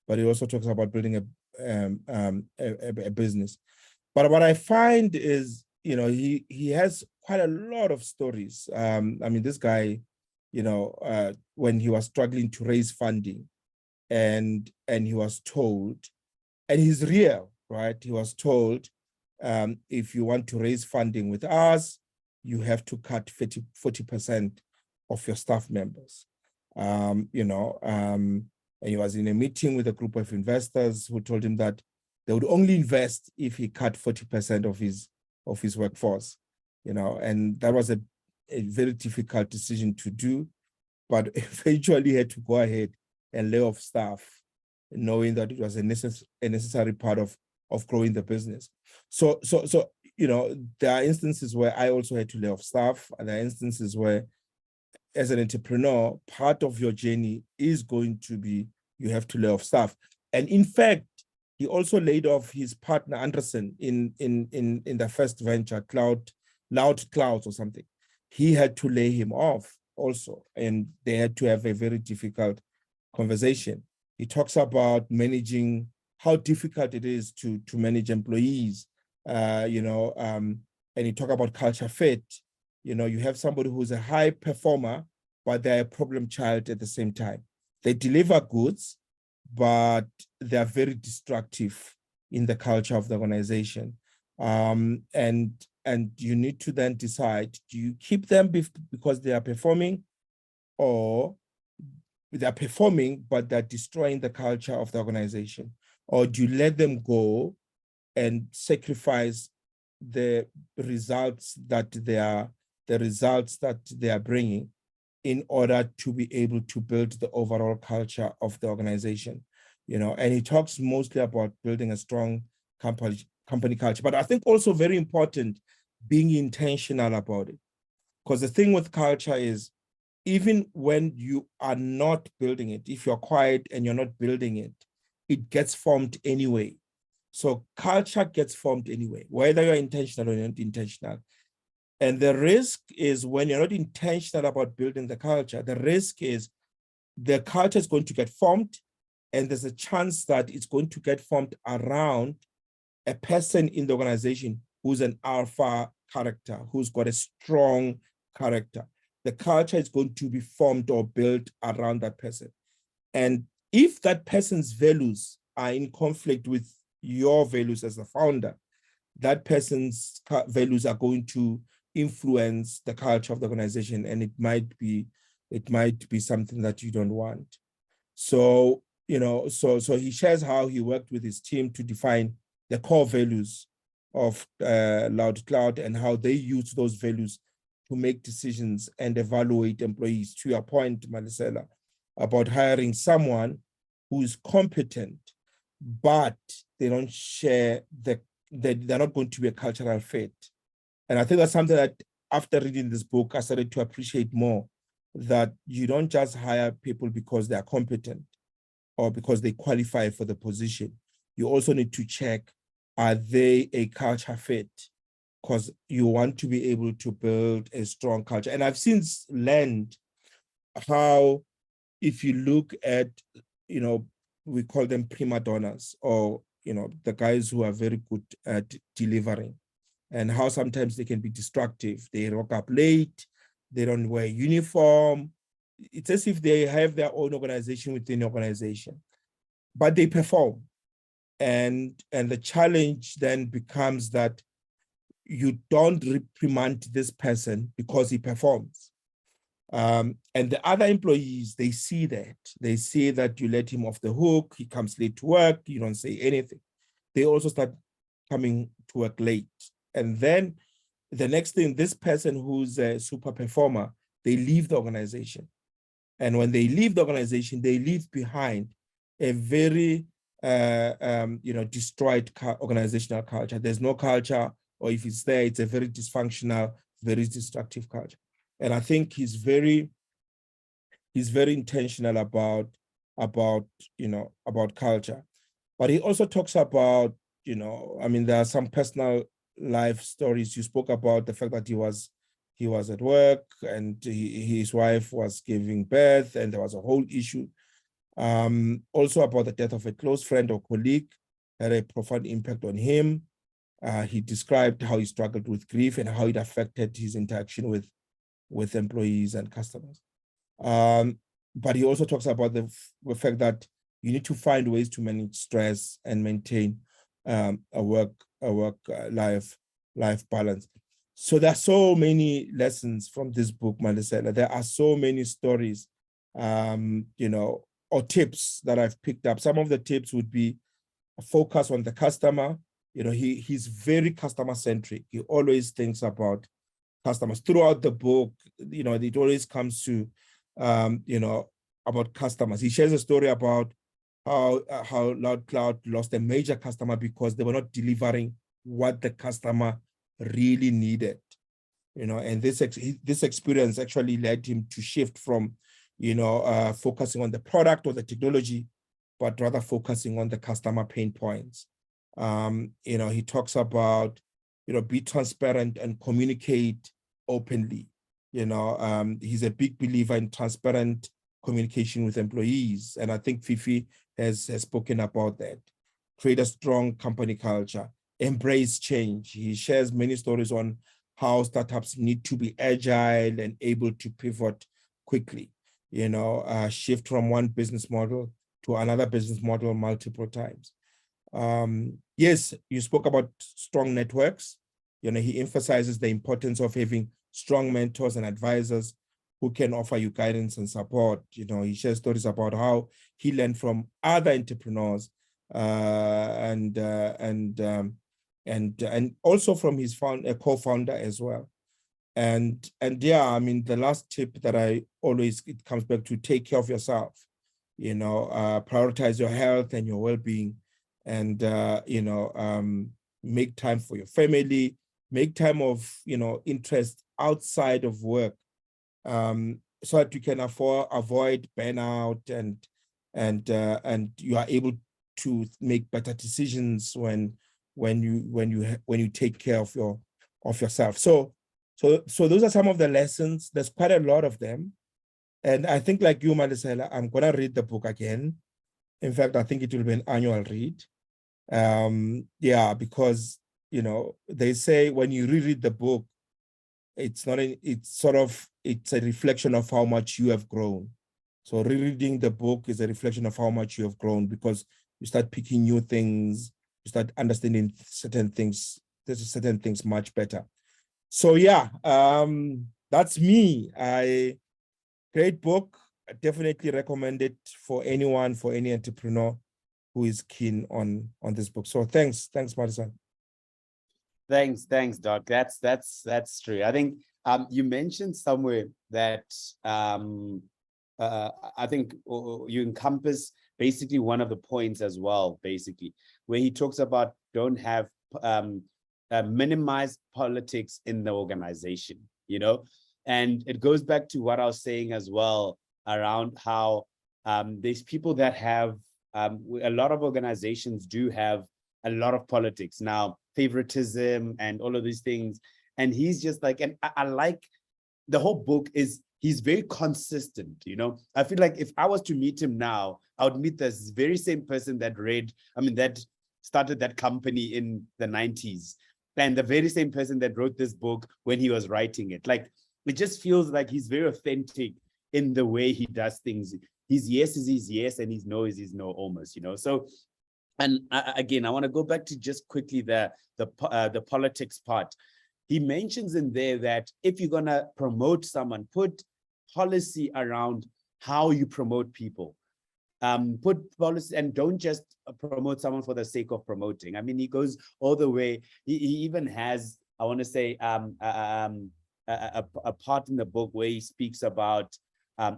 Speaker 5: but he also talks about building a business. But what I find is he has quite a lot of stories. This guy, when he was struggling to raise funding, and he was told, and he's real, right? He was told, if you want to raise funding with us, you have to cut 40% of your staff members. And he was in a meeting with a group of investors who told him that they would only invest if he cut 40% of his workforce, and that was a very difficult decision to do, but eventually had to go ahead and lay off staff, knowing that it was a necessary part of growing the business. So there are instances where I also had to lay off staff, and there are instances where, as an entrepreneur, part of your journey is going to be you have to lay off staff. And in fact, he also laid off his partner Anderson in the first venture, Loud Clouds or something. He had to lay him off also, and they had to have a very difficult conversation. He talks about managing, how difficult it is to manage employees, and he talk about culture fit. You have somebody who's a high performer, but they're a problem child at the same time. They deliver goods, but they're very destructive in the culture of the organization. And you need to then decide, do you keep them because they are performing, or they're performing, but they're destroying the culture of the organization? Or do you let them go and sacrifice the results that they are bringing in order to be able to build the overall culture of the organization? And he talks mostly about building a strong company culture, but I think also very important, being intentional about it. Because the thing with culture is, even when you are not building it, if you're quiet and you're not building it, it gets formed anyway. So culture gets formed anyway, whether you're intentional or not intentional. And the risk is, when you're not intentional about building the culture, the risk is the culture is going to get formed, and there's a chance that it's going to get formed around a person in the organization who's an alpha character, who's got a strong character. The culture is going to be formed or built around that person. And if that person's values are in conflict with your values as the founder, that person's values are going to influence the culture of the organization, and it might be something that you don't want. So, so he shares how he worked with his team to define the core values of Loud Cloud, and how they use those values to make decisions and evaluate employees. To your point, Malisela, about hiring someone who is competent, but they don't share they're not going to be a cultural fit. And I think that's something that, after reading this book, I started to appreciate more, that you don't just hire people because they are competent or because they qualify for the position. You also need to check, are they a culture fit? Because you want to be able to build a strong culture. And I've since learned how, if you look at, we call them prima donnas, or, the guys who are very good at delivering, and how sometimes they can be destructive. They rock up late, they don't wear uniform. It's as if they have their own organization within the organization, but they perform. And the challenge then becomes that you don't reprimand this person because he performs. And the other employees, they see that. They see that you let him off the hook, he comes late to work, you don't say anything. They also start coming to work late. And then the next thing, this person who's a super performer, they leave the organization. And when they leave the organization, they leave behind a very destroyed organizational culture. There's no culture, or if it's there, it's a very dysfunctional, very destructive culture. And I think he's very intentional about culture. But he also talks about, there are some personal life stories. You spoke about the fact that he was at work, and his wife was giving birth, and there was a whole issue. Also about the death of a close friend or colleague had a profound impact on him. He described how he struggled with grief and how it affected his interaction with employees and customers. But he also talks about the fact that you need to find ways to manage stress and maintain a work-life balance. So there are so many lessons from this book, Malisela. There are so many stories, or tips that I've picked up. Some of the tips would be a focus on the customer. He's very customer-centric. He always thinks about customers. Throughout the book, it always comes to, about customers. He shares a story about how Loud Cloud lost a major customer because they were not delivering what the customer really needed. And this experience actually led him to shift from, focusing on the product or the technology, but rather focusing on the customer pain points. He talks about, be transparent and communicate openly. He's a big believer in transparent communication with employees. And I think Fifi has spoken about that. Create a strong company culture, embrace change. He shares many stories on how startups need to be agile and able to pivot quickly, shift from one business model to another business model multiple times. Yes, you spoke about strong networks. He emphasizes the importance of having strong mentors and advisors who can offer you guidance and support. You know, he shares stories about how he learned from other entrepreneurs and also from his co-founder as well. And yeah, I mean, the last tip that it comes back to: take care of yourself. You know, prioritize your health and your well-being, and make time for your family, make time of interest outside of work, so that you can avoid burnout and you are able to make better decisions when you take care of yourself. So those are some of the lessons. There's quite a lot of them. And I think, like you, Madisela, I'm going to read the book again. In fact, I think it will be an annual read. Because, they say when you reread the book, it's a reflection of how much you have grown. So rereading the book is a reflection of how much you have grown, because you start picking new things, you start understanding certain things much better. So yeah, that's me. Great book. I definitely recommend it for anyone, for any entrepreneur who is keen on this book. So thanks, Madison.
Speaker 1: Thanks, Doc. That's true. I think you mentioned somewhere that I think you encompass basically one of the points as well, basically, where he talks about don't have minimize politics in the organization, and it goes back to what I was saying as well around how there's people that have a lot of organizations do have a lot of politics now, favoritism and all of these things. And he's just like, and I like the whole book is he's very consistent. I feel like if I was to meet him now, I would meet this very same person that started that company in the 90s, and the very same person that wrote this book when he was writing it. Like, it just feels like he's very authentic in the way he does things. His yes is his yes, and his no is his no, almost, So, and again, I want to go back to just quickly the politics part. He mentions in there that if you're going to promote someone, put policy around how you promote people. Put policy, and don't just promote someone for the sake of promoting. I mean, he goes all the way. He even has, I want to say, a part in the book where he speaks about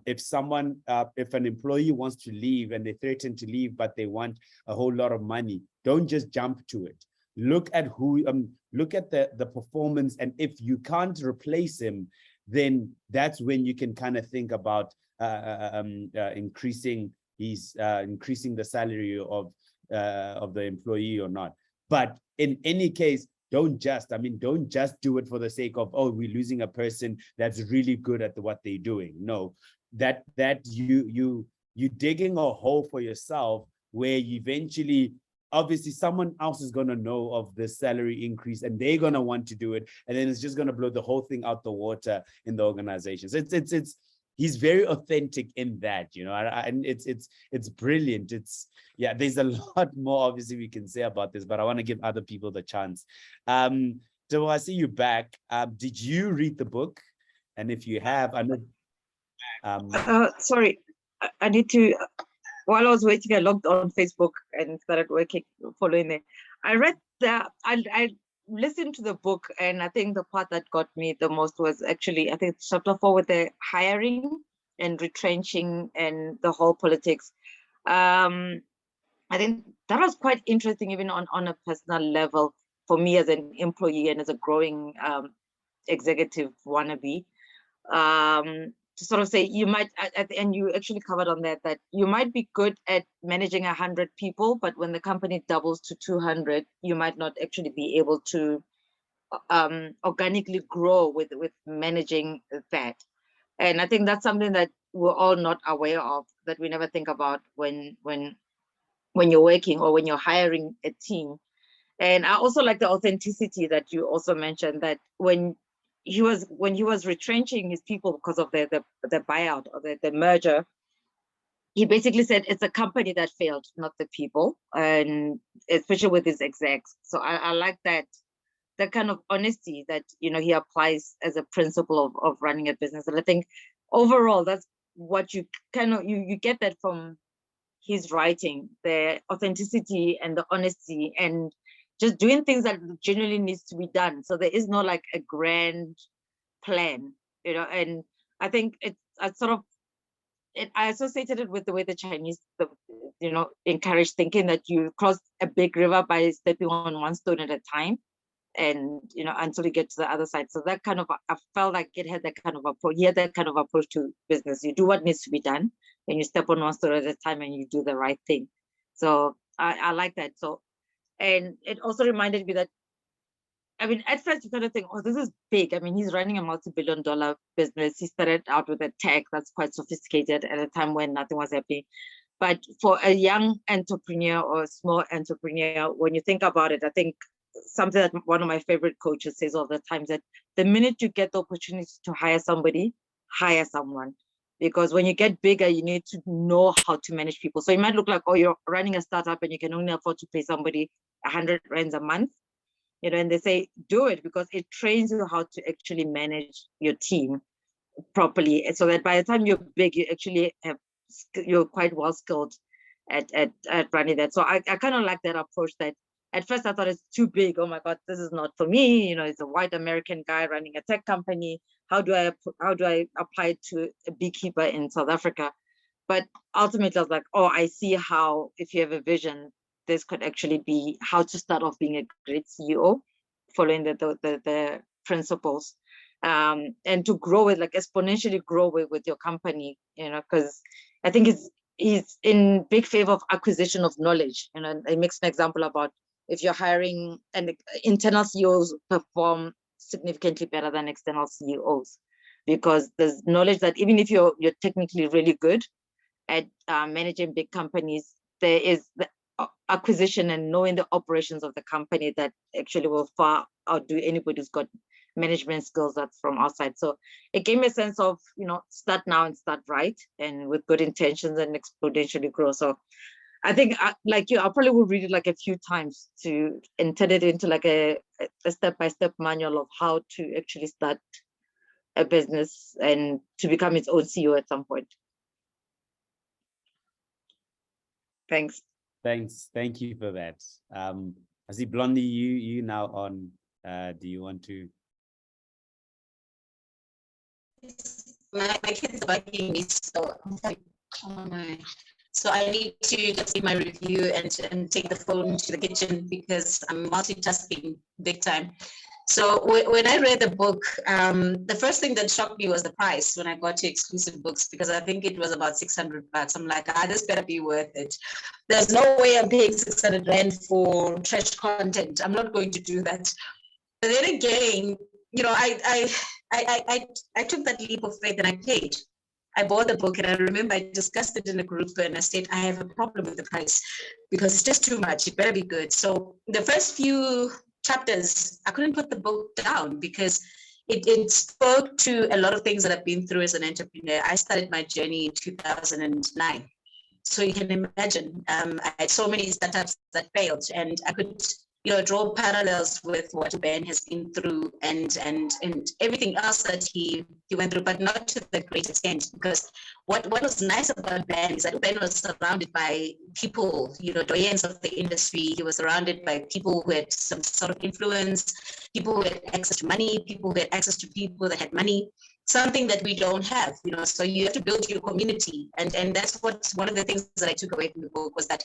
Speaker 1: if an employee wants to leave and they threaten to leave, but they want a whole lot of money, don't just jump to it. Look at look at the performance, and if you can't replace him, then that's when you can kind of think about increasing the salary of the employee or not. But in any case, don't just do it for the sake of, oh, we're losing a person that's really good at what they're doing. No, that you digging a hole for yourself where you eventually, obviously someone else is going to know of the salary increase and they're going to want to do it, and then it's just going to blow the whole thing out the water in the organization. So he's very authentic in that, and it's brilliant. There's a lot more obviously we can say about this, but I want to give other people the chance. So I see you back. Did you read the book? And if you have, I know.
Speaker 6: Sorry, I need to. While I was waiting, I logged on Facebook and started working, following it. I read I listened to the book, and I think the part that got me the most was actually, I think, chapter 4 with the hiring and retrenching and the whole politics. I think that was quite interesting, even on a personal level, for me as an employee and as a growing executive wannabe. To sort of say, you might, at the end, you actually covered on that you might be good at managing 100 people, but when the company doubles to 200, you might not actually be able to organically grow with managing that. And I think that's something that we're all not aware of, that we never think about when you're working or when you're hiring a team. And I also like the authenticity that you also mentioned, that when he was retrenching his people because of the buyout or the merger, he basically said it's a company that failed, not the people, and especially with his execs. So I like that the kind of honesty that, you know, he applies as a principle of running a business. And I think overall, that's what you kind of, you get that from his writing, the authenticity and the honesty and just doing things that genuinely needs to be done. So there is no like a grand plan, you know, and I think I associated it with the way the Chinese, you know, encourage thinking that you cross a big river by stepping on one stone at a time, and, you know, until you get to the other side. So that kind of, I felt like it had that kind of approach. He had that kind of approach to business. You do what needs to be done, and you step on one stone at a time, and you do the right thing. So I like that. So, and it also reminded me that, I mean, at first you kind of think, oh, this is big. I mean, he's running a multi-billion-dollar business. He started out with a tech that's quite sophisticated at a time when nothing was happening. But for a young entrepreneur or a small entrepreneur, when you think about it, I think something that one of my favorite coaches says all the time is that the minute you get the opportunity to hire somebody, hire someone. Because when you get bigger, you need to know how to manage people. So it might look like, oh, you're running a startup and you can only afford to pay somebody 100 rands a month. You know, and they say, do it, because it trains you how to actually manage your team properly. And so that by the time you're big, you actually you're quite well skilled at running that. So I kind of like that approach that at first I thought it's too big. Oh my God, this is not for me. You know, it's a white American guy running a tech company. How do I apply it to a beekeeper in South Africa? But ultimately I was like, oh, I see how, if you have a vision, this could actually be how to start off being a great CEO, following the principles, and to grow it, like exponentially grow with your company, you know, because I think he's in big favor of acquisition of knowledge. You know, it makes an example about if you're hiring, and internal CEOs perform significantly better than external CEOs, because there's knowledge that even if you're technically really good at managing big companies, there is the acquisition and knowing the operations of the company that actually will far outdo anybody who's got management skills that's from outside. So it gave me a sense of, you know, start now and start right, and with good intentions, and exponentially grow. So I think, like you, I probably will read it like a few times to turn it into like a step-by-step manual of how to actually start a business and to become its own CEO at some point. Thanks.
Speaker 1: Thanks. Thank you for that. I see Blondie, you now on. Do you want to?
Speaker 4: My kids are bugging me, so I'm like, oh my. So I need to just give my review and take the phone to the kitchen, because I'm multitasking big time. So when I read the book, the first thing that shocked me was the price when I got to exclusive books, because I think it was about 600 bucks. I'm like, this better be worth it. There's no way I'm paying 600 rand for trash content. I'm not going to do that. But then again, you know, I took that leap of faith and I paid. I bought the book, and I remember I discussed it in a group, and I said, I have a problem with the price because it's just too much. It better be good. So the first few chapters, I couldn't put the book down because it spoke to a lot of things that I've been through as an entrepreneur. I started my journey in 2009. So you can imagine, I had so many startups that failed, and I could, you know, draw parallels with what Ben has been through and everything else that he went through, but not to the great extent, because what was nice about Ben is that Ben was surrounded by people, you know, doyens of the industry. He was surrounded by people who had some sort of influence, people who had access to money, people who had access to people that had money, something that we don't have, you know. So you have to build your community. And that's what one of the things that I took away from the book was that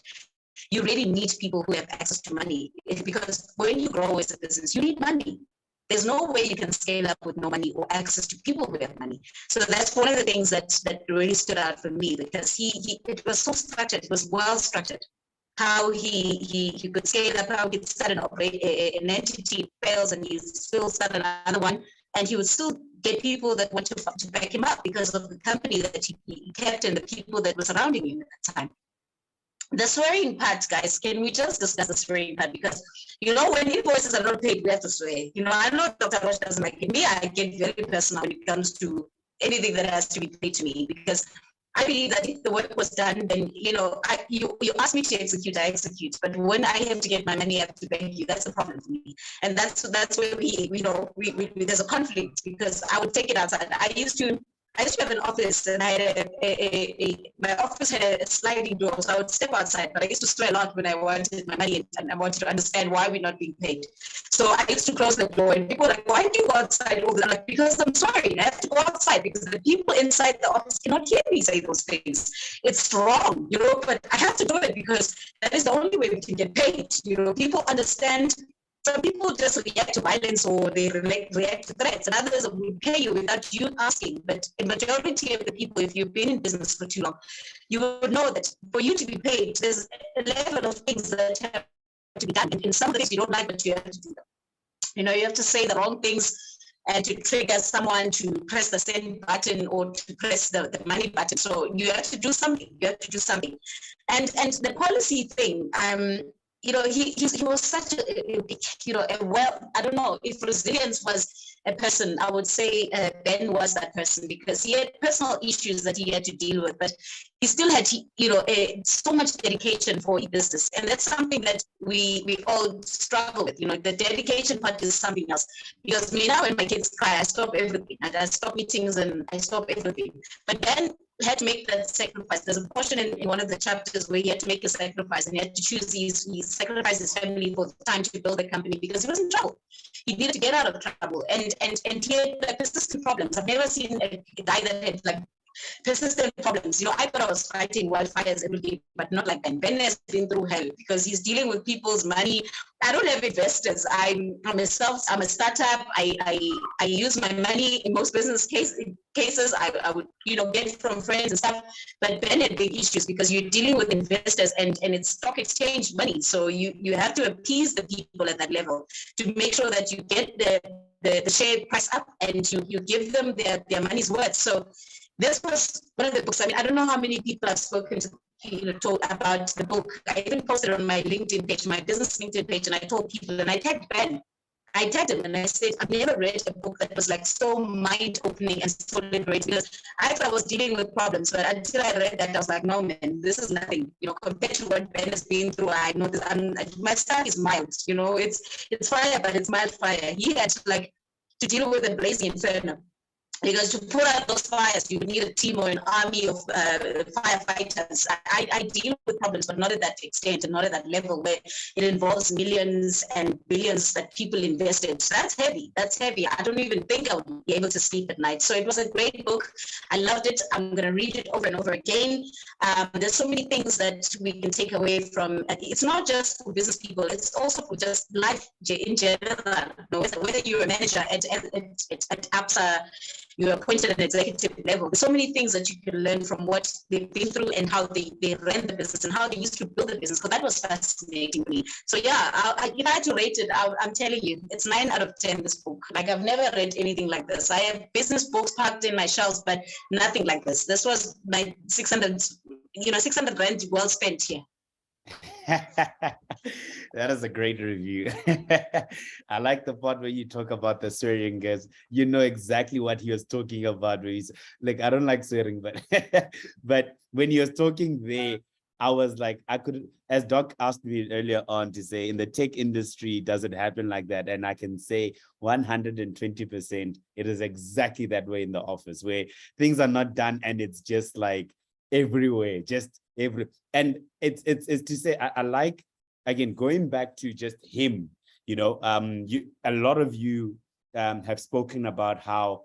Speaker 4: you really need people who have access to money, because when you grow as a business, you need money. There's no way you can scale up with no money or access to people who have money. So that's one of the things that really stood out for me, because it was so structured, it was well structured. How he could scale up, how he'd start an entity, fails, and he still start another one, and he would still get people that want to back him up because of the company that he kept and the people that were surrounding him at that time. The swearing part, guys, can we just discuss the swearing part? Because, you know, when invoices are not paid, we have to swear. You know, I know Dr. Roche doesn't like it. Me, I get very personal when it comes to anything that has to be paid to me, because I believe that if the work was done, then, you ask me to execute, I execute. But when I have to get my money, I have to beg you. That's a problem for me. And that's where there's a conflict, because I would take it outside. I used to have an office, and I had my office had a sliding door, so I would step outside. But I used to swear a lot when I wanted my money and I wanted to understand why we're not being paid. So I used to close the door, and people were like, "Why do you go outside?" I'm like, "Because I'm sorry, I have to go outside because the people inside the office cannot hear me say those things. It's wrong, but I have to do it because that is the only way we can get paid. People understand." Some people just react to violence, or they react to threats, and others will pay you without you asking. But the majority of the people, if you've been in business for too long, you will know that for you to be paid, there's a level of things that have to be done. And some things you don't like, but you have to do them. You have to say the wrong things and to trigger someone to press the send button or to press the money button. So you have to do something. And the policy thing, he was such I don't know if resilience was a person, I would say Ben was that person, because he had personal issues that he had to deal with, but he still had, so much dedication for his business. And that's something that we all struggle with. The dedication part is something else, because now when my kids cry, I stop everything. I stop meetings and I stop everything. But Ben had to make that sacrifice. There's a portion in one of the chapters where he had to make a sacrifice, and he had to choose he sacrificed his family for the time to build the company because he was in trouble. He needed to get out of trouble, and he had persistent problems. I've never seen a guy that had persistent problems. I thought I was fighting wildfires every day, but not like Ben. Ben has been through hell because he's dealing with people's money. I don't have investors. I'm a startup. I use my money in most business cases. I would get it from friends and stuff. But Ben had big issues because you're dealing with investors and it's stock exchange money. So you have to appease the people at that level to make sure that you get the share price up and you give them their money's worth. So this was one of the books. I mean, I don't know how many people I've spoken to, told about the book. I even posted on my LinkedIn page, my business LinkedIn page, and I told people, and I tagged Ben. I tagged him and I said, I've never read a book that was so mind-opening and so liberating, because I thought I was dealing with problems, but until I read that, I was like, no, man, this is nothing. Compared to what Ben has been through, I know this. My stuff is mild. It's fire, but it's mild fire. He had to deal with a blazing inferno. Because to put out those fires, you need a team or an army of firefighters. I deal with problems, but not at that extent and not at that level where it involves millions and billions that people invested. So that's heavy. I don't even think I would be able to sleep at night. So it was a great book. I loved it. I'm going to read it over and over again. There's so many things that we can take away from. It's not just for business people. It's also for just life in general. Whether you're a manager at APSA, you're appointed at an executive level. There's so many things that you can learn from what they've been through and how they ran the business and how they used to build the business. So that was fascinating to me. So yeah, if I had to rate it, I'm telling you, it's 9 out of 10, this book. I've never read anything like this. I have business books parked in my shelves, but nothing like this. This was my 600 rand well spent here.
Speaker 1: That is a great review. I like the part where you talk about the swearing, guys. You know exactly what he was talking about. Where he's like, I don't like swearing, but but when he was talking there, I was like, I could, as Doc asked me earlier on to say, in the tech industry, does it happen like that? And I can say 120%, it is exactly that way in the office, where things are not done and it's just everywhere, and it's to say, I like, again, going back to just him, a lot of you have spoken about how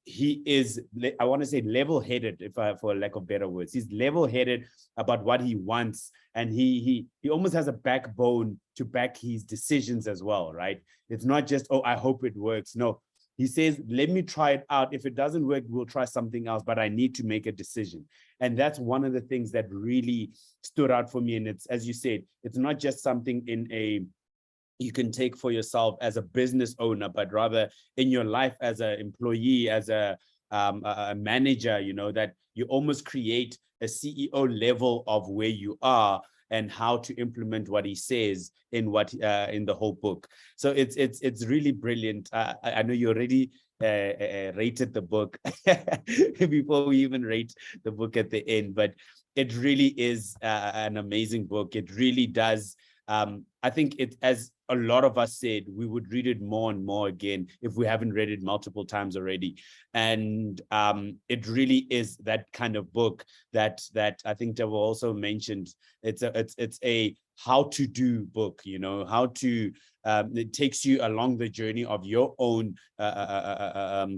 Speaker 1: he is, I want to say, level-headed, for lack of better words. He's level-headed about what he wants, and he almost has a backbone to back his decisions as well, right? It's not just, oh, I hope it works. No, he says, let me try it out. If it doesn't work, we'll try something else, but I need to make a decision. And that's one of the things that really stood out for me. And it's, as you said, it's not just something you can take for yourself as a business owner, but rather in your life as an employee, as a manager, that you almost create a CEO level of where you are, and how to implement what he says in in the whole book. So it's really brilliant. I know you already rated the book before we even rate the book at the end, but it really is an amazing book. It really does. I think it, as a lot of us said, we would read it more and more again if we haven't read it multiple times already. And it really is that kind of book that I think Deborah also mentioned. It's a how to do book, you know, how to, it takes you along the journey of your own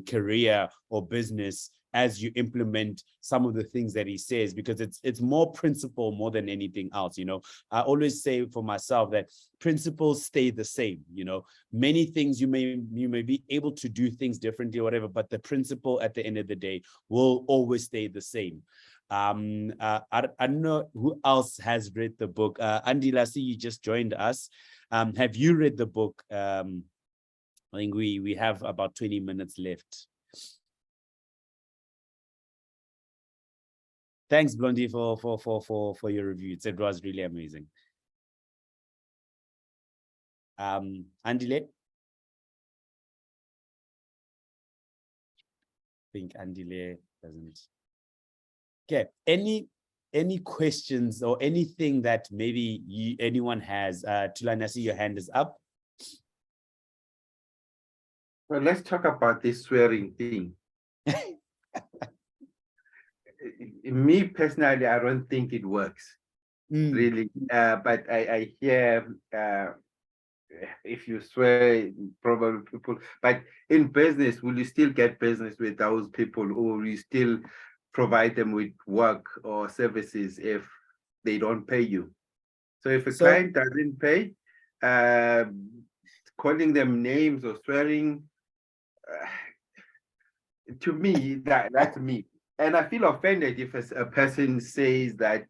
Speaker 1: career or business as you implement some of the things that he says, because it's more principle more than anything else. You know, I always say for myself that principles stay the same. You know, many things you may be able to do things differently or whatever, but the principle at the end of the day will always stay the same. I don't know who else has read the book. Andy Lassie, you just joined us. Have you read the book? I think we have about 20 minutes left. Thanks, Blondie, for your review. It was really amazing. Andile? I think Andile doesn't. Okay, any questions or anything that maybe anyone has? Tulani, I see your hand is up.
Speaker 3: Well, let's talk about this swearing thing. Me personally, I don't think it works, really. But I hear if you swear, probably people. But in business, will you still get business with those people, or will you still provide them with work or services if they don't pay you? So if a client doesn't pay, calling them names or swearing, to me, that's me. And I feel offended if a person says that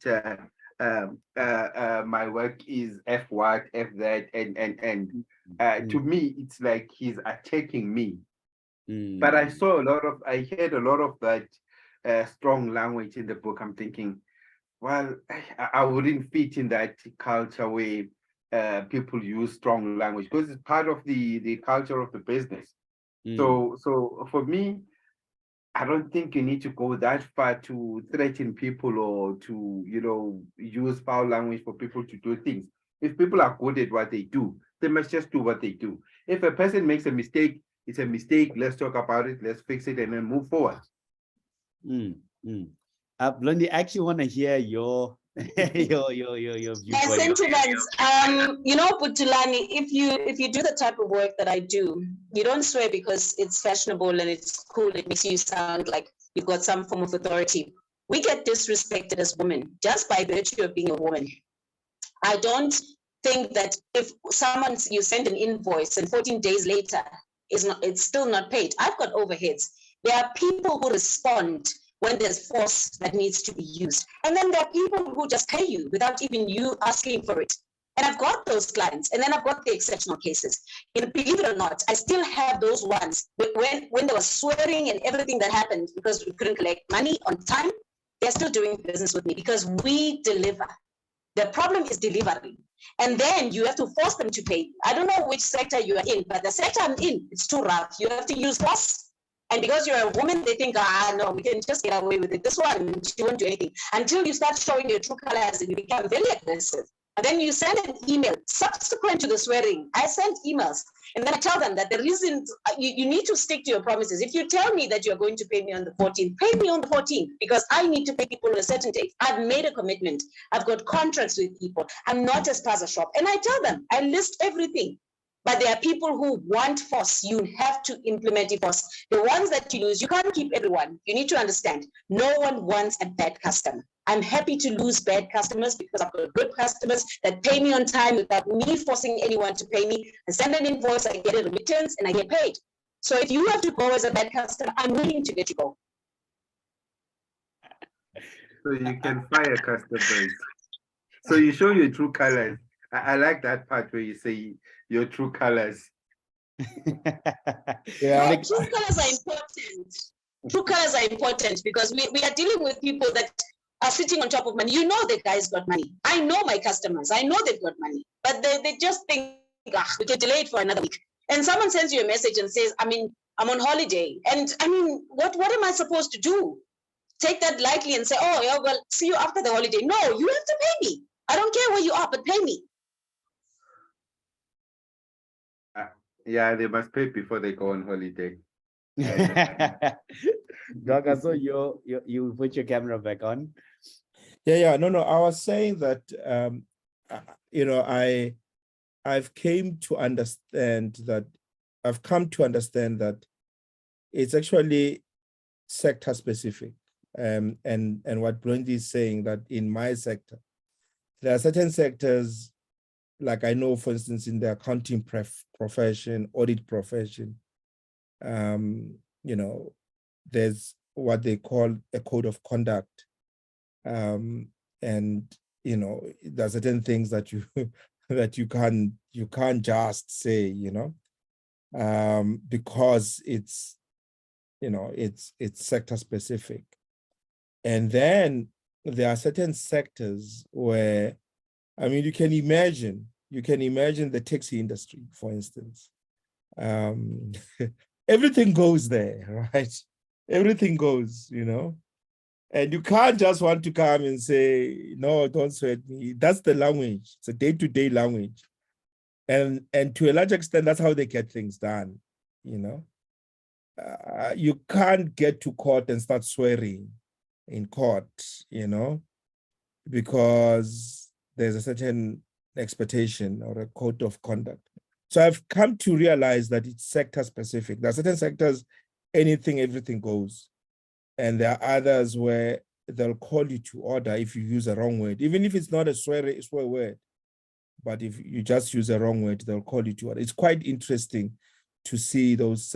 Speaker 3: my work is F what, F that, and to me, it's like he's attacking me. But I heard a lot of that strong language in the book. I'm thinking, well, I wouldn't fit in that culture where people use strong language, because it's part of the culture of the business. So for me, I don't think you need to go that far to threaten people or to, you know, use foul language for people to do things. If people are good at what they do, they must just do what they do. If a person makes a mistake, it's a mistake. Let's talk about it. Let's fix it and then move forward.
Speaker 1: Blondie, I actually want to hear your viewpoint.
Speaker 4: My sentiments, you know, Putulani, if you do the type of work that I do, you don't swear because it's fashionable and it's cool. It makes you sound like you've got some form of authority. We get disrespected as women just by virtue of being a woman. I don't think that if you send an invoice and 14 days later it's still not paid. I've got overheads. There are people who respond when there's force that needs to be used. And then there are people who just pay you without even you asking for it. And I've got those clients, and then I've got the exceptional cases. And believe it or not, I still have those ones. When there was swearing and everything that happened because we couldn't collect money on time, they're still doing business with me because we deliver. The problem is delivery. And then you have to force them to pay. I don't know which sector you are in, but the sector I'm in, it's too rough. You have to use force. And because you're a woman, they think, no, we can just get away with it. This one, she won't do anything. Until you start showing your true colors and you become very aggressive. And then you send an email subsequent to the swearing. I send emails. And then I tell them that the reason you need to stick to your promises. If you tell me that you're going to pay me on the 14th, pay me on the 14th, because I need to pay people on a certain date. I've made a commitment. I've got contracts with people. I'm not a spaza shop. And I tell them, I list everything. But there are people who want force. You have to implement the force. The ones that you lose, you can't keep everyone. You need to understand, no one wants a bad customer. I'm happy to lose bad customers because I've got good customers that pay me on time without me forcing anyone to pay me. I send an invoice, I get a remittance, and I get paid. So if you have to go as a bad customer, I'm willing to let you go.
Speaker 3: So you can fire customers. So you show your true colors. I like that part where you say your true colors.
Speaker 4: Yeah, true colors are important. True colors are important because we are dealing with people that are sitting on top of money. You know the guy's got money. I know my customers. I know they've got money, but they just think, we can delay it for another week. And someone sends you a message and says, I'm on holiday. And I mean, what am I supposed to do? Take that lightly and say, oh, yeah, well, see you after the holiday. No, you have to pay me. I don't care where you are, but pay me.
Speaker 3: Yeah, they must pay before they go on holiday.
Speaker 1: Doc, I saw you put your camera back on.
Speaker 5: Yeah. No. I was saying that, I've come to understand that it's actually sector specific. And what Brandy is saying, that in my sector, there are certain sectors, like I know, for instance, in the accounting profession, audit profession, there's what they call a code of conduct. And, there are certain things that you that you can't just say, because it's sector specific. And then there are certain sectors where, I mean, you can imagine the taxi industry, for instance. Everything goes there, right? Everything goes, and you can't just want to come and say, no, don't sweat me. That's the language. It's a day-to-day language. And to a large extent, that's how they get things done, you can't get to court and start swearing in court, because there's a certain expectation or a code of conduct. So I've come to realize that it's sector specific. There are certain sectors, everything goes. And there are others where they'll call you to order if you use a wrong word, even if it's not a swear word. But if you just use a wrong word, they'll call you to order. It's quite interesting to see those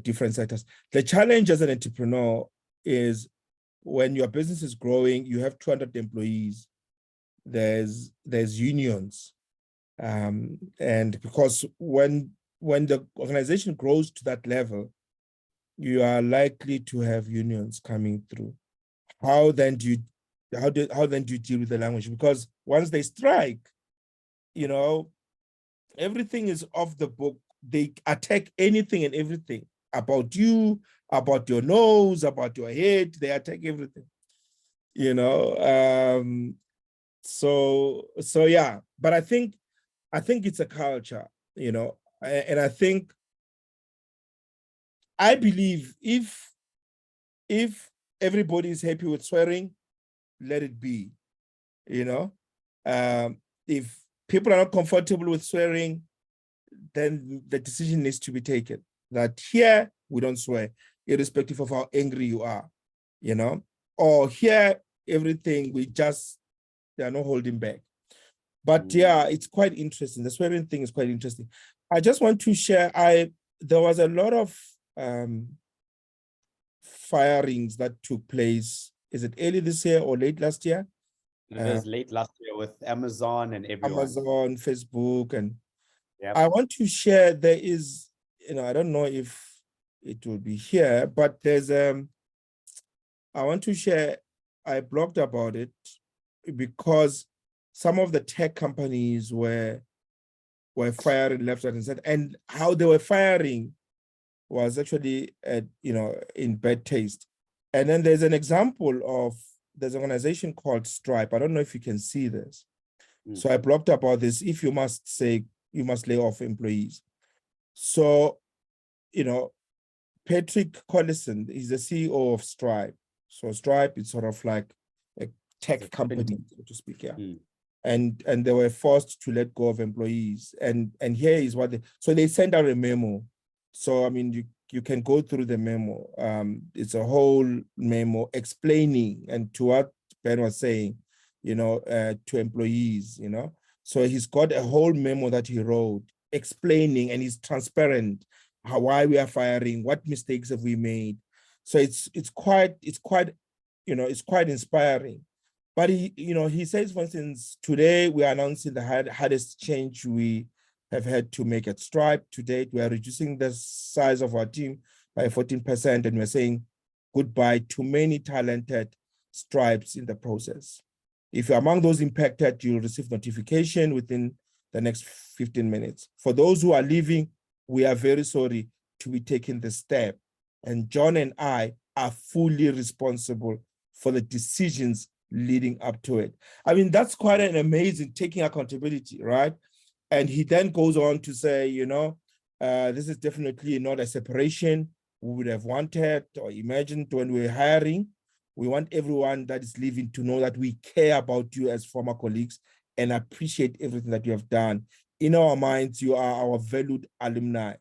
Speaker 5: different sectors. The challenge as an entrepreneur is when your business is growing, you have 200 employees, there's unions. And because when the organization grows to that level, you are likely to have unions coming through. How then do you deal with the language? Because once they strike, everything is off the book. They attack anything and everything about you, about your nose, about your head. They attack everything, So yeah, but I think it's a culture, and I believe if everybody is happy with swearing, let it be, if people are not comfortable with swearing, then the decision needs to be taken that here we don't swear, irrespective of how angry you are, or here everything they are not holding back. But yeah, it's quite interesting. The swearing thing is quite interesting. I just want to share, there was a lot of firings that took place. Is it early this year or late last year?
Speaker 1: It was late last year with Amazon and everyone.
Speaker 5: Amazon, Facebook, and
Speaker 1: yep.
Speaker 5: I want to share, there is, I don't know if it will be here, but there's, I want to share, I blogged about it because some of the tech companies were firing left, right, and center, and how they were firing was actually, in bad taste. And then there's an example of, there's an organization called Stripe. I don't know if you can see this. So I blogged about this. If you must lay off employees. So, Patrick Collison is the CEO of Stripe. So Stripe is sort of like a tech company, so to speak, yeah. And they were forced to let go of employees. And here is what they sent out a memo. So, I mean, you can go through the memo. It's a whole memo explaining, and to what Ben was saying, to employees, So he's got a whole memo that he wrote explaining, and he's transparent why we are firing, what mistakes have we made. So it's quite inspiring. But he says, for instance, today we are announcing the hardest change we have had to make at Stripe. To date, we are reducing the size of our team by 14%, and we're saying goodbye to many talented stripes in the process. If you're among those impacted, you'll receive notification within the next 15 minutes. For those who are leaving, we are very sorry to be taking the step. And John and I are fully responsible for the decisions leading up to it. I mean, that's quite an amazing taking accountability, right? And he then goes on to say, this is definitely not a separation we would have wanted or imagined when we were hiring. We want everyone that is leaving to know that we care about you as former colleagues and appreciate everything that you have done. In our minds, you are our valued alumni,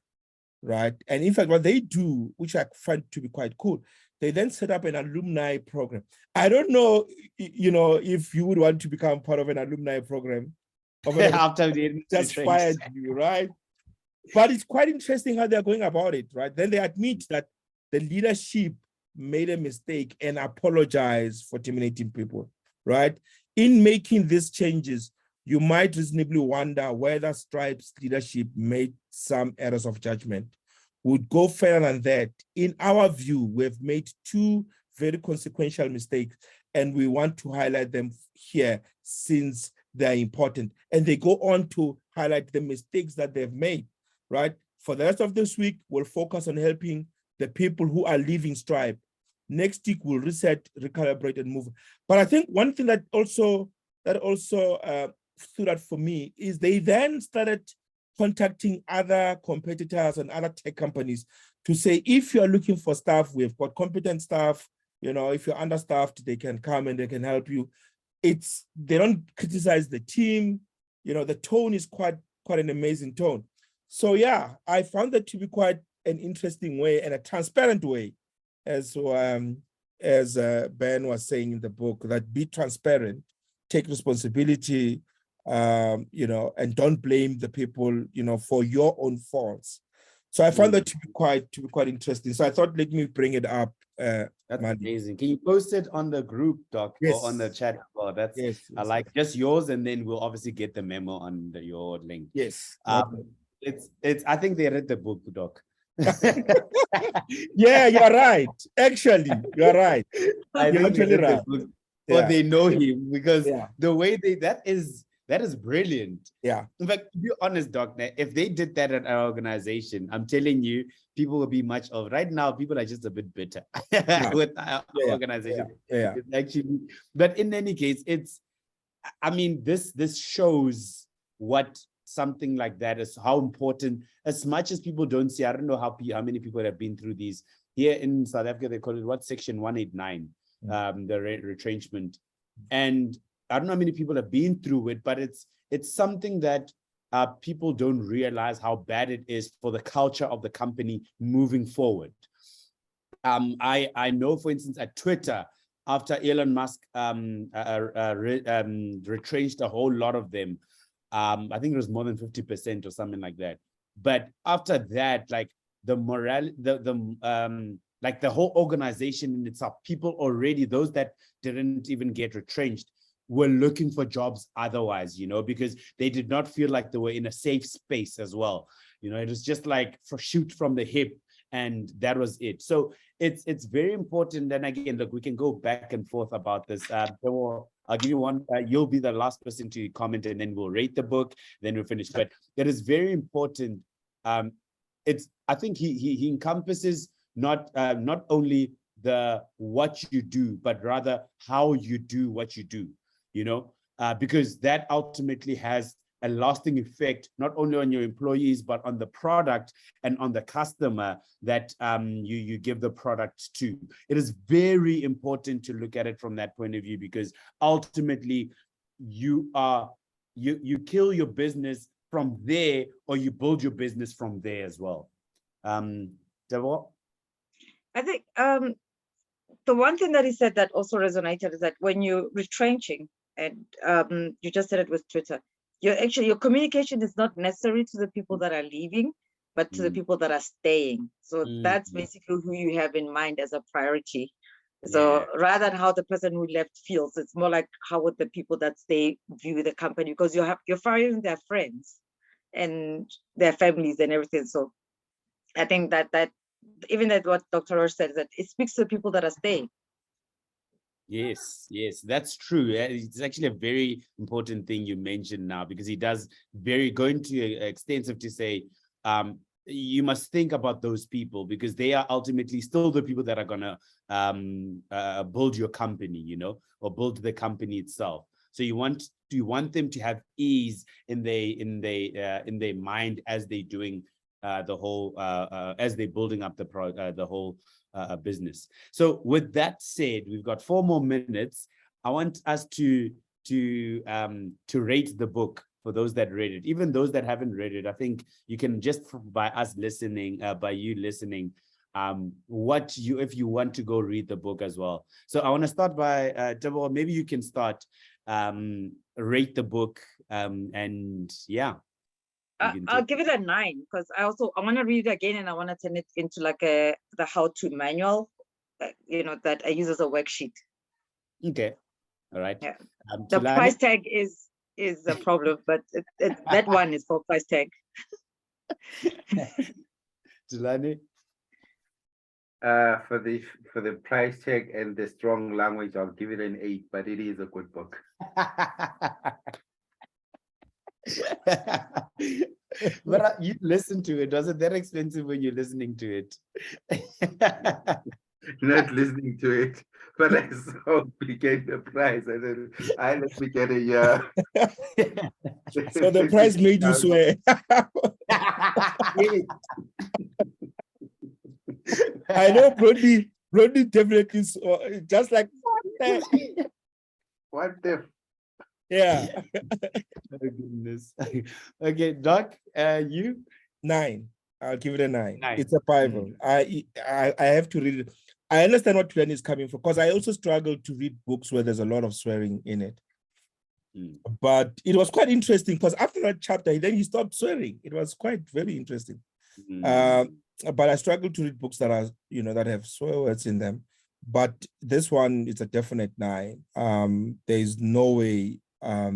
Speaker 5: right? And in fact, what they do, which I find to be quite cool, they then set up an alumni program. I don't know, if you would want to become part of an alumni program.
Speaker 1: After they
Speaker 5: just fired you, right? But it's quite interesting how they're going about it, right? Then they admit that the leadership made a mistake and apologize for terminating people, right? In making these changes, you might reasonably wonder whether Stripe's leadership made some errors of judgment. Would go further than that. In our view, we've made two very consequential mistakes, and we want to highlight them here since they're important. And they go on to highlight the mistakes that they've made, right? For the rest of this week, we'll focus on helping the people who are leaving Stripe. Next week, we'll reset, recalibrate, and move. But I think one thing that also stood out for me is they then started contacting other competitors and other tech companies to say, if you're looking for staff, we've got competent staff, if you're understaffed, they can come and they can help you. They don't criticize the team, the tone is quite an amazing tone. So yeah, I found that to be quite an interesting way and a transparent way, as Ben was saying in the book, that be transparent, take responsibility, and don't blame the people, for your own faults. So I found that to be quite interesting. So I thought, let me bring it up.
Speaker 1: That's
Speaker 5: Madi.
Speaker 1: amazing. Can you post it on the group, Doc,
Speaker 5: Yes.
Speaker 1: or on the chat? Well, that's
Speaker 5: Yes.
Speaker 1: I like just yours, and then we'll obviously get the memo on your link.
Speaker 5: Yes.
Speaker 1: It's. I think they read the book, Doc.
Speaker 5: Yeah, you're right. Actually, you're right.
Speaker 1: I
Speaker 5: You're
Speaker 1: think they
Speaker 5: actually
Speaker 1: read the
Speaker 5: right.
Speaker 1: book,
Speaker 5: Yeah.
Speaker 1: or they know him, because
Speaker 5: Yeah.
Speaker 1: the way that is brilliant.
Speaker 5: Yeah.
Speaker 1: In fact, to be honest, Doc, if they did that at our organization, I'm telling you, people will be much of. Right now, people are just a bit bitter with our organization.
Speaker 5: Yeah.
Speaker 1: It's actually, but in any case, this shows what something like that is, how important, as much as people don't see. I don't know how many people have been through these. Here in South Africa, they call it Section 189, the retrenchment. And I don't know how many people have been through it, but it's something that people don't realize how bad it is for the culture of the company moving forward. I know, for instance, at Twitter, after Elon Musk retrenched a whole lot of them, I think it was more than 50% or something like that. But after that, like the morale, like the whole organization in itself, people already, those that didn't even get retrenched, were looking for jobs otherwise, because they did not feel like they were in a safe space as well. It was just like shoot from the hip, and that was it. So it's very important. And again, look, we can go back and forth about this. I'll give you one. You'll be the last person to comment, and then we'll rate the book. Then we'll finish. But that is very important. I think he encompasses not only the what you do, but rather how you do what you do. Because that ultimately has a lasting effect, not only on your employees, but on the product and on the customer that you give the product to. It is very important to look at it from that point of view, because ultimately you kill your business from there, or you build your business from there as well. Deborah?
Speaker 6: I think the one thing that he said that also resonated is that when you're retrenching, and you just said it with Twitter, your communication is not necessary to the people that are leaving, but to the people that are staying. So that's basically who you have in mind as a priority. So rather than how the person who left feels, it's more like how would the people that stay view the company, because you're firing their friends and their families and everything. So I think that even that what Dr. Roche said is that it speaks to the people that are staying.
Speaker 1: Yes, yes, that's true. It's actually a very important thing you mentioned now, because he does go into extensive to say, you must think about those people, because they are ultimately still the people that are gonna build your company, you know, or build the company itself. So you want them to have ease in their mind as they're doing the whole as they're building up the whole business. So with that said, we've got 4 more minutes. I want us to rate the book for those that read it. Even those that haven't read it, I think you can just by you listening, if you want to go read the book as well. So I want to start by Tabo. Maybe you can start, rate the book, and yeah.
Speaker 6: I'll give it a 9, because I want to read it again, and I want to turn it into like the how-to manual, that I use as a worksheet.
Speaker 1: Okay, all right.
Speaker 6: Yeah. The price tag is a problem, but that one is for price tag.
Speaker 1: Tulani?
Speaker 3: For the price tag and the strong language, I'll give it an 8, but it is a good book.
Speaker 1: But you listen to it. Was it that expensive when you're listening to it?
Speaker 3: Not listening to it, but I saw we get the price, and then let me get a year.
Speaker 5: So the price made you swear. I know Brody definitely just like
Speaker 3: what the.
Speaker 5: Yeah.
Speaker 1: Oh goodness. Okay, Doc, you?
Speaker 5: 9. I'll give it a 9.
Speaker 1: 9.
Speaker 5: It's a Bible. I have to read it. I understand what Tulani is coming from, because I also struggle to read books where there's a lot of swearing in it. But it was quite interesting, because after that chapter, then he stopped swearing. It was very interesting. But I struggle to read books that are, that have swear words in them. But this one is a definite 9. There is no way, I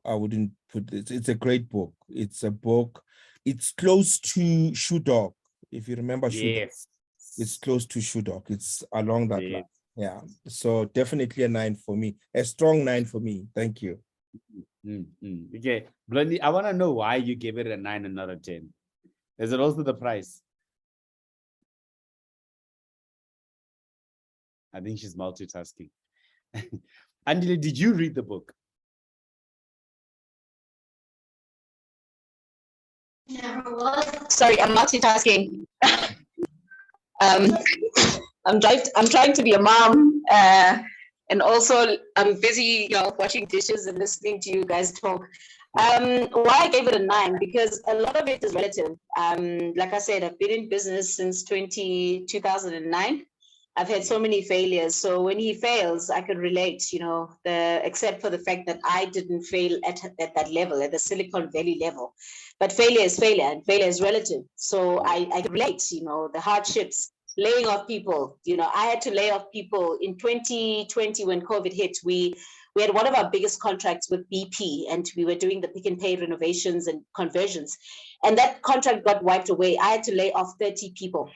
Speaker 5: wouldn't put this. It's a great book. It's a book. It's close to Shoe Dog. If you remember Shoe Dog.
Speaker 1: Yes.
Speaker 5: It's close to Shoe Dog. It's along that line. Yeah. So definitely a 9 for me. A strong 9 for me. Thank you.
Speaker 1: Okay. Blondie, I want to know why you gave it a 9 and not a 10. Is it also the price? I think she's multitasking. Andile, did you read the book?
Speaker 4: Sorry, I'm multitasking. I'm trying to be a mom, and also I'm busy, washing dishes and listening to you guys talk. Why I gave it a 9, because a lot of it is relative. Like I said, I've been in business since 2009. I've had so many failures. So when he fails, I could relate, except for the fact that I didn't fail at that level, at the Silicon Valley level. But failure is failure, and failure is relative. So I could relate, the hardships, laying off people. I had to lay off people in 2020 when COVID hit. We had one of our biggest contracts with BP, and we were doing the Pick and Pay renovations and conversions. And that contract got wiped away. I had to lay off 30 people.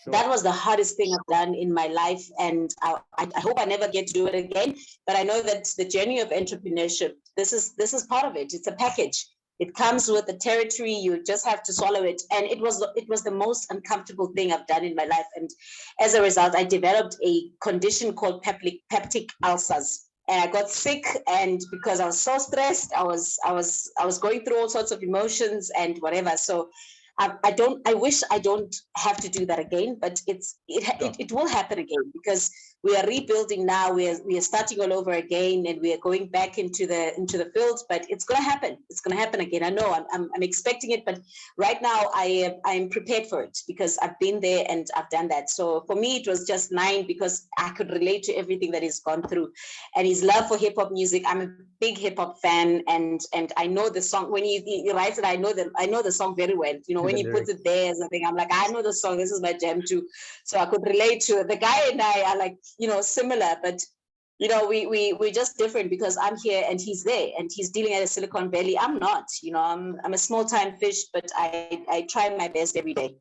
Speaker 4: Sure. That was the hardest thing I've done in my life, and I hope I never get to do it again. But I know that the journey of entrepreneurship, this is part of it. It's a package. It comes with the territory. You just have to swallow it. And it was the most uncomfortable thing I've done in my life. And as a result, I developed a condition called peptic ulcers. And I got sick, and because I was so stressed, I was going through all sorts of emotions and whatever. So I wish I don't have to do that again, but it will happen again, because we are rebuilding now. We are starting all over again, and we are going back into the field. But it's going to happen. It's going to happen again. I know. I'm expecting it, but right now I'm prepared for it, because I've been there and I've done that. So for me, it was just 9, because I could relate to everything that he's gone through, and his love for hip hop music. I'm a big hip hop fan, and I know the song. When he writes it, I know the song very well. When he puts it there as a thing, I'm like, I know the song. This is my jam too. So I could relate to it. The guy and I are like, similar, but we're just different, because I'm here and he's there, and he's dealing at a Silicon Valley. I'm not. I'm a small time fish, but I try my best every day.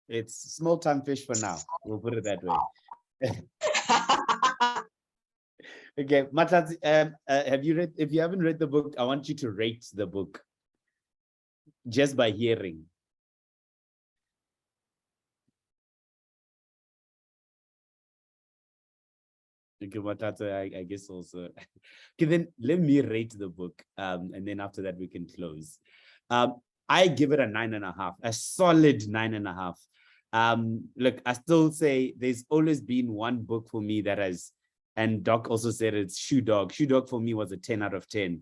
Speaker 1: It's small time fish for now. We'll put it that way. Okay, Matatsi, have you read? If you haven't read the book, I want you to rate the book just by hearing. Okay, Matatsi, I guess also. Okay, then let me rate the book, and then after that we can close. I give it a 9.5, a solid 9.5. Look, I still say there's always been one book for me that has, and Doc also said it's Shoe Dog. Shoe Dog for me was a 10 out of 10.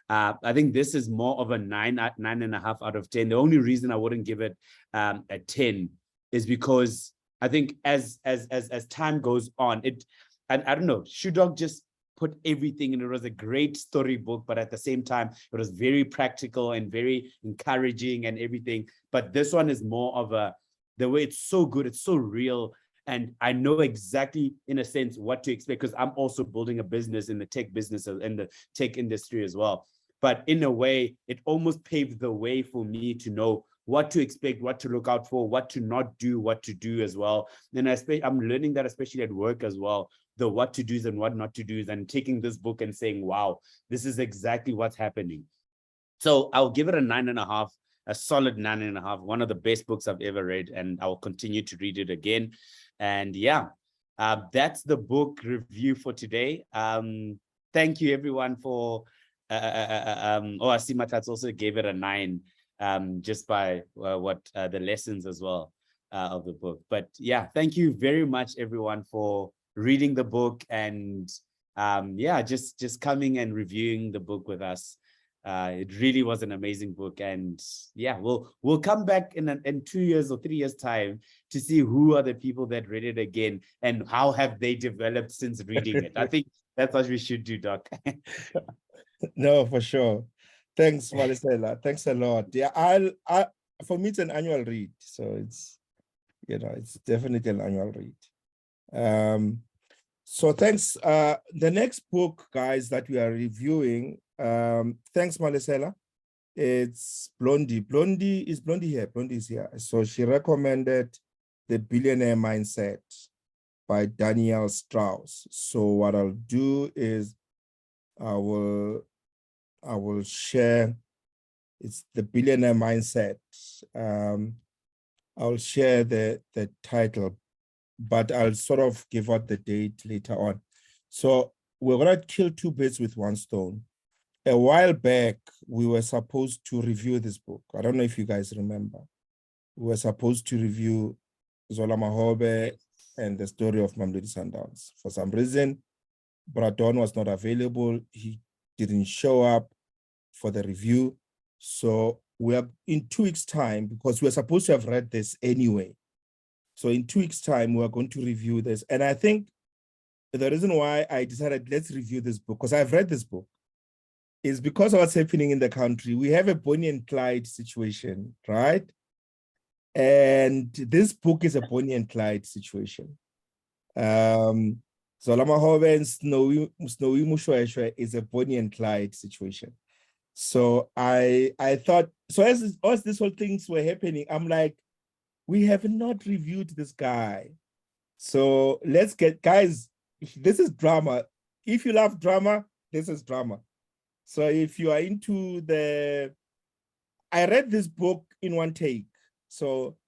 Speaker 1: I think this is more of a 9.5 out of 10. The only reason I wouldn't give it a 10 is because I think as time goes on, and I don't know, Shoe Dog just put everything in. It was a great storybook, but at the same time, it was very practical and very encouraging and everything. But this one is more of the way it's so good, it's so real. And I know exactly, in a sense, what to expect, because I'm also building a business in the tech business, in the tech industry as well. But in a way, it almost paved the way for me to know what to expect, what to look out for, what to not do, what to do as well. And I'm learning that, especially at work as well, the what to do's and what not to do's, and taking this book and saying, wow, this is exactly what's happening. So I'll give it a 9.5, a solid 9.5, one of the best books I've ever read, and I'll continue to read it again. And yeah, that's the book review for today. Thank you everyone for, I see Matats also gave it a 9, just by the lessons as well of the book. But yeah, thank you very much everyone for reading the book, and yeah, just coming and reviewing the book with us. It really was an amazing book, and yeah, we'll come back in 2 years or 3 years time to see who are the people that read it again and how have they developed since reading it. I think that's what we should do, Doc.
Speaker 5: No, for sure. Thanks, Malisela. Thanks a lot. Yeah, for me it's an annual read, so it's, you know, it's definitely an annual read. So thanks. The next book, guys, that we are reviewing, thanks, Malisela. It's Blondie. Is Blondie here? Blondie is here. So she recommended The Billionaire Mindset by Daniel Strauss. So what I'll do is I will share. It's The Billionaire Mindset. I'll share the title, but I'll sort of give out the date later on. So we're gonna kill two birds with one stone. A while back, we were supposed to review this book. I don't know if you guys remember. We were supposed to review Zola Mahobe and the story of Mamelodi Sundowns. For some reason, Bradon was not available. He didn't show up for the review. So we are in 2 weeks' time, because we're supposed to have read this anyway. So in 2 weeks' time, we're going to review this. And I think the reason why I decided let's review this book, because I've read this book, is because of what's happening in the country. We have a Bonnie and Clyde situation, right? And this book is a Bonnie and Clyde situation. Zola Mahobe and Snowy Mushweshwe is a Bonnie and Clyde situation. So I thought, so as this whole things were happening, I'm like, we have not reviewed this guy. So let's get, guys, this is drama. If you love drama, this is drama. So if you are into I read this book in one take. So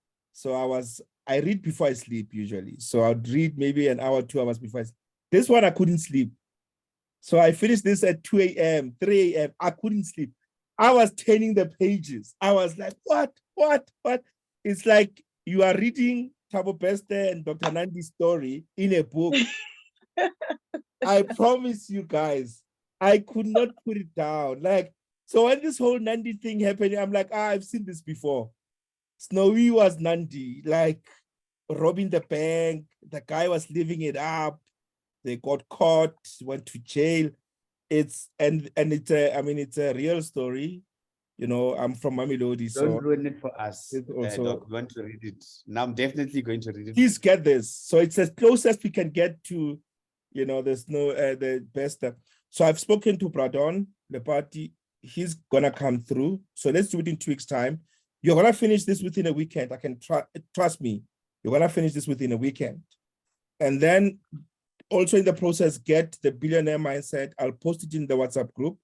Speaker 5: I read before I sleep usually. So I'd read maybe an hour, 2 hours before I sleep. This one I couldn't sleep. So I finished this at 2 a.m., 3 a.m. I couldn't sleep. I was turning the pages. I was like, what? It's like you are reading Thabo Beste and Dr. Nandi's story in a book. I promise you guys, I could not put it down. Like, so when this whole Nandi thing happened, I'm like, I've seen this before. Snowy was Nandi, like robbing the bank. The guy was living it up. They got caught, went to jail. It's a real story. You know, I'm from Mamelodi, so
Speaker 1: don't ruin it for us.
Speaker 5: it's also
Speaker 1: Doc, we want to read it. Now I'm definitely going to read it.
Speaker 5: please get this. So it's as close as we can get to, you know, there's no the best. So I've spoken to Pradon, the party. He's gonna come through. So let's do it in 2 weeks' time. You're gonna finish this within a weekend. I can trust me. You're gonna finish this within a weekend, and then also in the process, get the billionaire mindset. I'll post it in the WhatsApp group.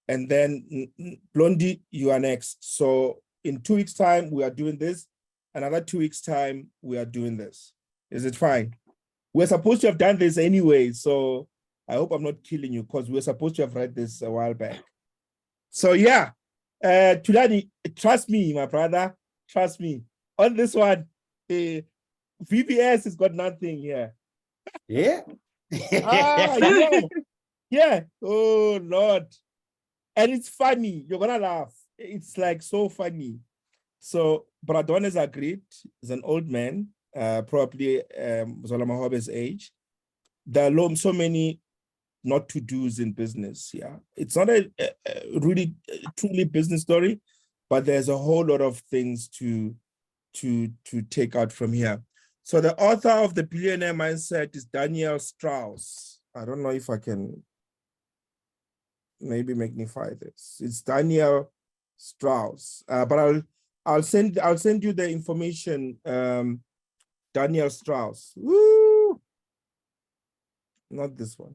Speaker 5: And then Blondie, you are next. So in 2 weeks' time, we are doing this. Another 2 weeks' time, we are doing this. Is it fine? We're supposed to have done this anyway. So I hope I'm not killing you because we're supposed to have read this a while back. So yeah, Tulani, trust me, my brother, trust me. On this one, VBS has got nothing here.
Speaker 1: Yeah.
Speaker 5: Yeah. Yeah. Oh, Lord. And it's funny. You're going to laugh. It's like so funny. So Bradon has agreed. He's an old man, probably Zola Mahobe's age. There are so many not to do's in business. Yeah. It's not a really truly business story, but there's a whole lot of things to take out from here. So the author of The Billionaire Mindset is Daniel Strauss. I don't know if I can maybe magnify this. It's Daniel Strauss, but I'll send you the information. Daniel Strauss. Woo! Not this one.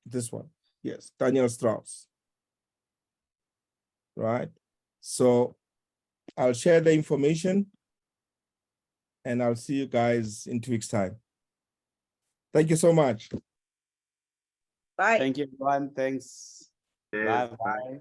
Speaker 5: This one. Yes, Daniel Strauss. Right. So I'll share the information and I'll see you guys in 2 weeks' time. Thank you so much.
Speaker 2: Bye.
Speaker 1: Thank you, everyone. Thanks.
Speaker 3: Yes,
Speaker 1: Bye.